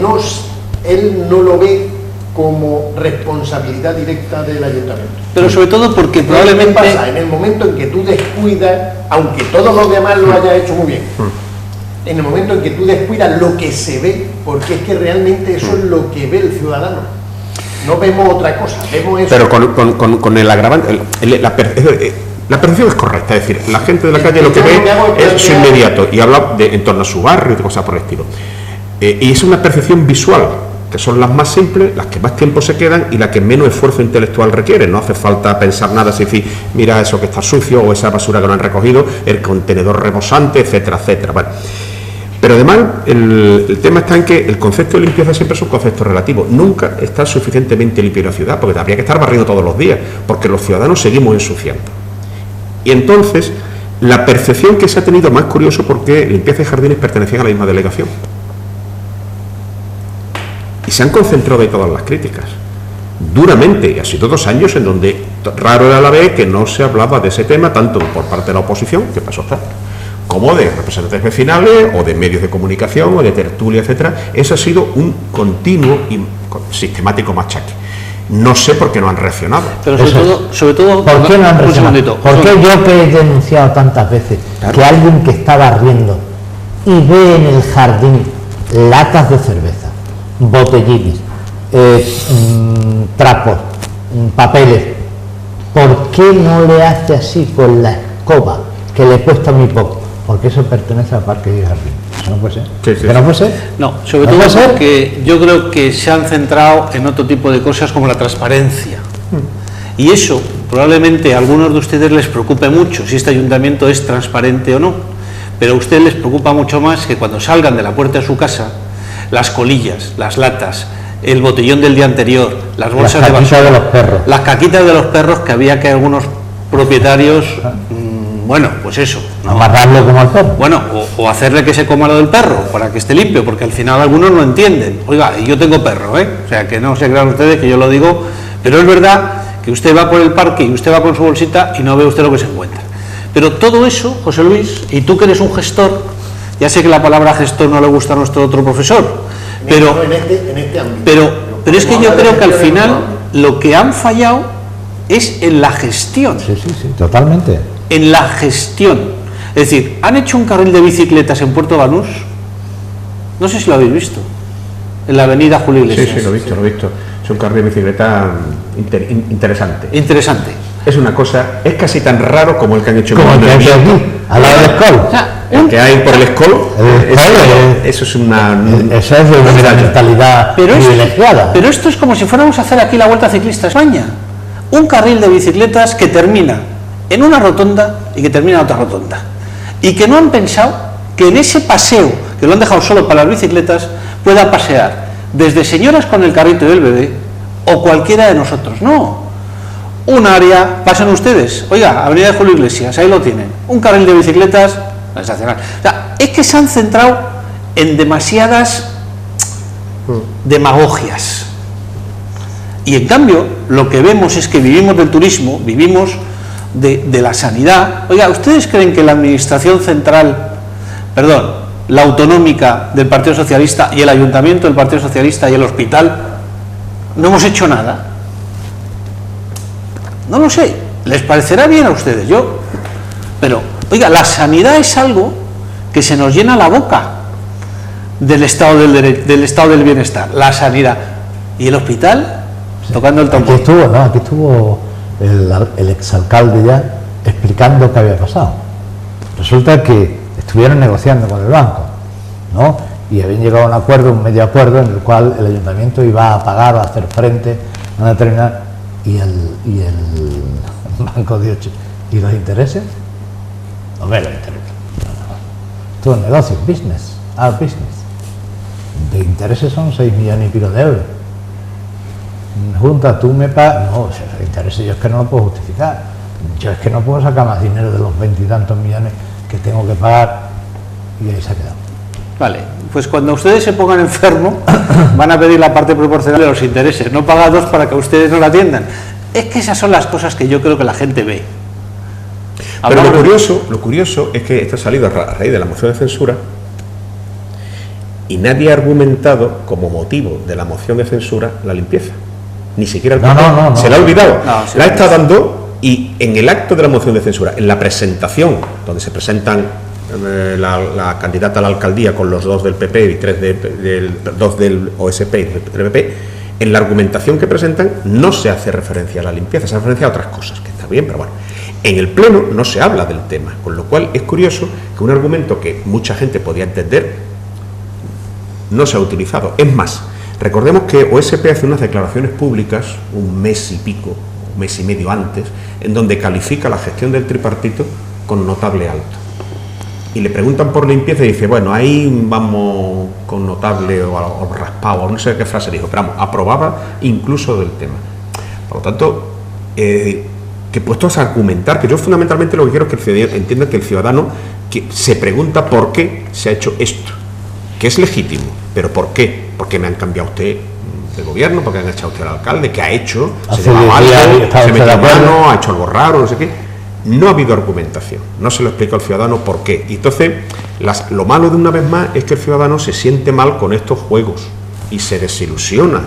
C: él no lo ve como responsabilidad directa del ayuntamiento.
B: Pero sobre todo porque probablemente...
C: ¿Qué pasa? En el momento en que tú descuidas, aunque todos los demás lo hayan hecho muy bien, en el momento en que tú descuidas lo que se ve, porque es que realmente eso es lo que ve el ciudadano. No vemos otra cosa, vemos eso.
D: Pero con el agravante... La percepción es correcta, es decir, la gente de la calle lo que ve es su inmediato y habla en torno a su barrio y de cosas por el estilo. Y es una percepción visual, que son las más simples, las que más tiempo se quedan y las que menos esfuerzo intelectual requieren. No hace falta pensar nada, si decir, mira eso que está sucio o esa basura que no han recogido, el contenedor rebosante, etcétera, etcétera. Bueno, pero además el tema está en que el concepto de limpieza siempre es un concepto relativo. Nunca está suficientemente limpia la ciudad, porque habría que estar barriendo todos los días, porque los ciudadanos seguimos ensuciando. Y entonces, la percepción que se ha tenido, más curioso, porque limpieza y jardines pertenecían a la misma delegación. Y se han concentrado ahí todas las críticas, duramente, y ha sido 2 años en donde raro era la vez que no se hablaba de ese tema, tanto por parte de la oposición, que pasó a estar, como de representantes vecinales, o de medios de comunicación, o de tertulia, etcétera. Eso ha sido un continuo y sistemático machaque. No sé por qué no han reaccionado.
B: Pero sobre todo
A: ¿por qué no han reaccionado? ¿Por qué yo que he denunciado tantas veces que alguien que está barriendo y ve en el jardín latas de cerveza, botellines, trapos, papeles, ¿por qué no le hace así con la escoba, que le cuesta muy poco? Porque eso pertenece al parque y jardín. ¿Eso no puede ser?
D: Sí.
A: ¿Que no puede ser?
B: No, sobre todo porque yo creo que se han centrado en otro tipo de cosas como la transparencia. Y eso probablemente a algunos de ustedes les preocupe mucho, si este ayuntamiento es transparente o no. Pero a ustedes les preocupa mucho más que cuando salgan de la puerta de su casa, las colillas, las latas, el botellón del día anterior, las bolsas de basura,
A: de los perros,
B: las caquitas de los perros, que había que algunos propietarios... Bueno, pues eso.
A: ¿no? Amarrarlo como al perro.
B: Bueno, o hacerle que se coma lo del perro, para que esté limpio, porque al final algunos no entienden. Oiga, y yo tengo perro, ¿eh? O sea, que no se crean ustedes que yo lo digo, pero es verdad que usted va por el parque y usted va con su bolsita y no ve usted lo que se encuentra. Pero todo eso, José Luis, y tú que eres un gestor, ya sé que la palabra gestor no le gusta a nuestro otro profesor, pero es que yo creo que al final lo que han fallado es en la gestión.
A: Sí, totalmente.
B: En la gestión. Es decir, han hecho un carril de bicicletas en Puerto Banús, no sé si lo habéis visto, en la avenida Julio Iglesias.
D: Sí, lo he visto. Es un carril de bicicleta interesante.
B: Interesante.
D: Es una cosa, es casi tan raro como el que han hecho
A: como el que hay aquí, al lado del Escol.
D: El que hay por el Escol, eso es una
A: mentalidad privilegiada.
B: Pero esto es como si fuéramos a hacer aquí la Vuelta Ciclista a España. Un carril de bicicletas que termina en una rotonda y que termina en otra rotonda. Y que no han pensado que en ese paseo, que lo han dejado solo para las bicicletas, pueda pasear desde señoras con el carrito del bebé o cualquiera de nosotros, no. Un área, pasen ustedes, oiga, Avenida de Julio Iglesias, ahí lo tienen, un carril de bicicletas, sensacional. O sea, es que se han centrado en demasiadas demagogias. Y en cambio, lo que vemos es que vivimos del turismo, vivimos de la sanidad. Oiga, ¿ustedes creen que la administración central, la autonómica del Partido Socialista y el ayuntamiento del Partido Socialista y el hospital no hemos hecho nada? No lo sé, les parecerá bien a ustedes, pero, oiga, la sanidad es algo que se nos llena la boca del estado del estado del bienestar, la sanidad. ¿Y el hospital? Sí. Tocando el tambor.
A: Aquí estuvo el exalcalde ya explicando qué había pasado. Resulta que estuvieron negociando con el banco, ¿no? Y habían llegado a un acuerdo, un medio acuerdo, en el cual el ayuntamiento iba a pagar o a hacer frente a una determinada... Y el banco dio... ¿Y los intereses? No ve los intereses. Esto es un negocio, business. De intereses son 6 millones y pico de euros. Junta, tú me pagas... No, esos intereses yo es que no lo puedo justificar. Yo es que no puedo sacar más dinero de los 20 y tantos millones que tengo que pagar. Y ahí se ha quedado.
B: Vale, pues cuando ustedes se pongan enfermos van a pedir la parte proporcional de los intereses, no pagados para que ustedes no la atiendan. Es que esas son las cosas que yo creo que la gente ve.
D: Pero lo curioso es que esto ha salido a raíz de la moción de censura y nadie ha argumentado como motivo de la moción de censura la limpieza. Ni siquiera el PP. Se la ha olvidado. La ha estado dando, y en el acto de la moción de censura, en la presentación, donde se presentan la candidata a la alcaldía con los 2 del PP y 2 del OSP y del PP, en la argumentación que presentan no se hace referencia a la limpieza, se hace referencia a otras cosas, que está bien, pero bueno, en el pleno no se habla del tema, con lo cual es curioso que un argumento que mucha gente podía entender no se ha utilizado. Es más, recordemos que OSP hace unas declaraciones públicas un mes y pico, un mes y medio antes, en donde califica la gestión del tripartito con notable alto. Y le preguntan por limpieza y dice, bueno, ahí vamos con notable o raspado, no sé qué frase dijo, pero vamos, aprobaba incluso del tema. Por lo tanto, que puestos a argumentar, que yo fundamentalmente lo que quiero es que el ciudadano entienda que el ciudadano que se pregunta por qué se ha hecho esto, que es legítimo, pero ¿por qué? ¿Por qué me han cambiado usted de gobierno? ¿Por qué han echado usted al alcalde? ¿Qué ha hecho? ¿Se llamaba algo? ¿Se metió mano? ¿Ha hecho algo raro? No sé qué. No ha habido argumentación, no se lo explica al ciudadano por qué. Y entonces, lo malo de una vez más es que el ciudadano se siente mal con estos juegos y se desilusiona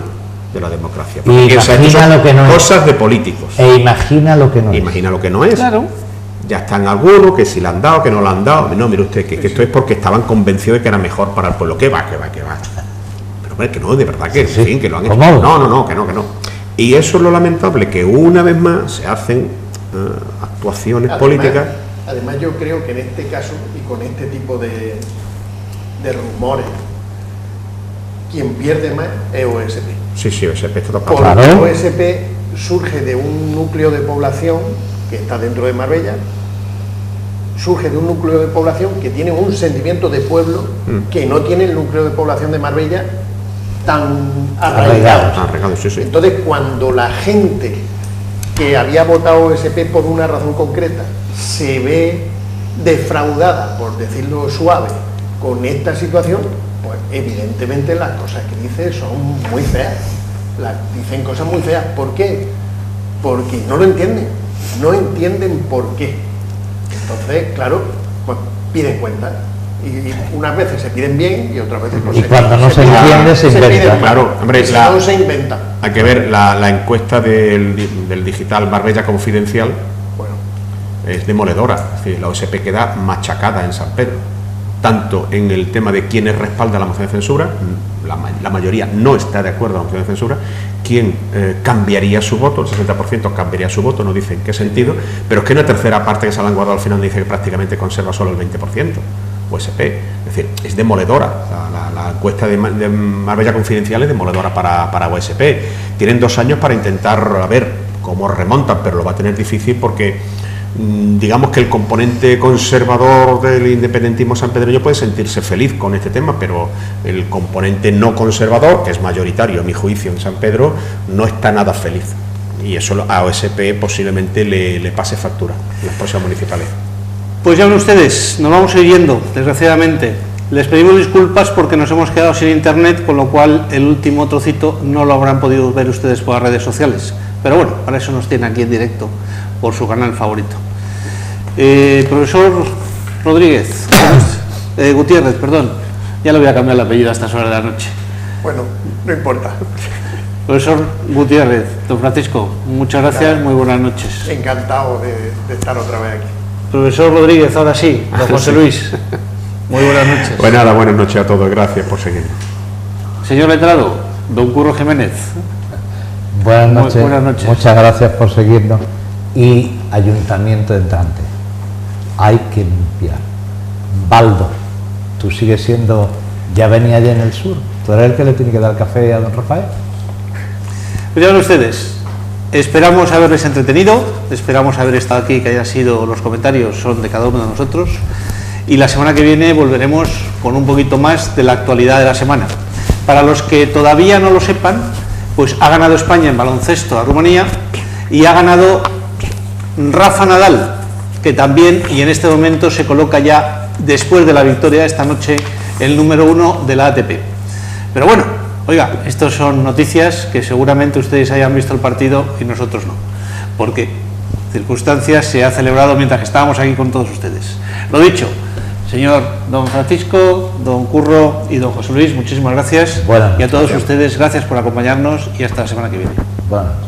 D: de la democracia.
A: Y imagina lo que no
D: cosas es. De políticos.
A: E imagina lo que no
D: imagina lo que no es.
B: Claro.
D: Ya están algunos que si le han dado, que no le han dado. No, mire usted, que esto es porque estaban convencidos de que era mejor para el pueblo. ¿Qué va? Pero hombre, que no, de verdad que,
A: sí.
D: En fin, que lo han hecho.
A: ¿Cómo?
D: Que no. Y eso es lo lamentable, que una vez más se hacen actuaciones políticas.
C: Además yo creo que en este caso y con este tipo de rumores, quien pierde más es OSP.
D: Sí, OSP está
C: porque
A: claro.
C: OSP surge de un núcleo de población que está dentro de Marbella, surge de un núcleo de población que tiene un sentimiento de pueblo que no tiene el núcleo de población de Marbella tan arraigado.
D: Sí.
C: Entonces cuando la gente que había votado OSP por una razón concreta se ve defraudada, por decirlo suave, con esta situación, pues evidentemente las cosas que dice son muy feas. Dicen cosas muy feas. ¿Por qué? Porque no lo entienden. No entienden por qué. Entonces, claro, pues piden cuentas. Y unas veces se piden bien y otras veces
A: y cuando no se entiende se inventa.
D: Claro, hombre,
C: no se inventa.
D: Hay que ver la encuesta del digital Marbella Confidencial.
C: Bueno,
D: es demoledora. Es decir, la OSP queda machacada en San Pedro, tanto en el tema de quienes respaldan la moción de censura, la mayoría no está de acuerdo con la moción de censura, quien cambiaría su voto, el 60% cambiaría su voto, no dice en qué sentido, pero es que una tercera parte que se la han guardado al final dice que prácticamente conserva solo el 20%. OSP, es decir, es demoledora. La encuesta de Marbella Confidencial es demoledora para OSP. Tienen 2 años para intentar a ver cómo remontan, pero lo va a tener difícil porque digamos que el componente conservador del independentismo sanpedreño puede sentirse feliz con este tema, pero el componente no conservador, que es mayoritario a mi juicio en San Pedro, no está nada feliz. Y eso a OSP posiblemente le pase factura en las próximas municipales.
B: Pues ya ven ustedes, nos vamos a ir yendo, desgraciadamente. Les pedimos disculpas porque nos hemos quedado sin internet, con lo cual el último trocito no lo habrán podido ver ustedes por las redes sociales. Pero bueno, para eso nos tienen aquí en directo por su canal favorito. Profesor Rodríguez, Gutiérrez, perdón, ya le voy a cambiar el apellido a estas horas de la noche.
C: Bueno, no importa.
B: Profesor Gutiérrez, don Francisco, muchas gracias, muy buenas noches.
C: Encantado de estar otra vez aquí.
B: Profesor Rodríguez, ahora sí, don José Luis, muy buenas noches.
D: Pues nada, buenas noches a todos, gracias por seguirnos.
B: Señor letrado, don Curro Jiménez.
A: Buenas noches.
B: Buenas noches.
A: Muchas gracias por seguirnos. Y ayuntamiento entrante, hay que limpiar. Baldo, tú sigues siendo, ya venía allá en el sur, tú eres el que le tiene que dar café a don Rafael.
B: Pues ya ven ustedes, esperamos haberles entretenido, esperamos haber estado aquí, que hayan sido, los comentarios son de cada uno de nosotros, y la semana que viene volveremos con un poquito más de la actualidad de la semana. Para los que todavía no lo sepan, pues ha ganado España en baloncesto a Rumanía y ha ganado Rafa Nadal, que también y en este momento se coloca ya, después de la victoria esta noche, el número 1 de la ATP. Pero bueno, oiga, estas son noticias que seguramente ustedes hayan visto el partido y nosotros no, porque circunstancias se ha celebrado mientras que estábamos aquí con todos ustedes. Lo dicho, señor don Francisco, don Curro y don José Luis, muchísimas gracias.
A: Buenas
B: y a todos
A: noches.
B: ustedes, gracias por acompañarnos y hasta la semana que viene.
A: Buenas noches.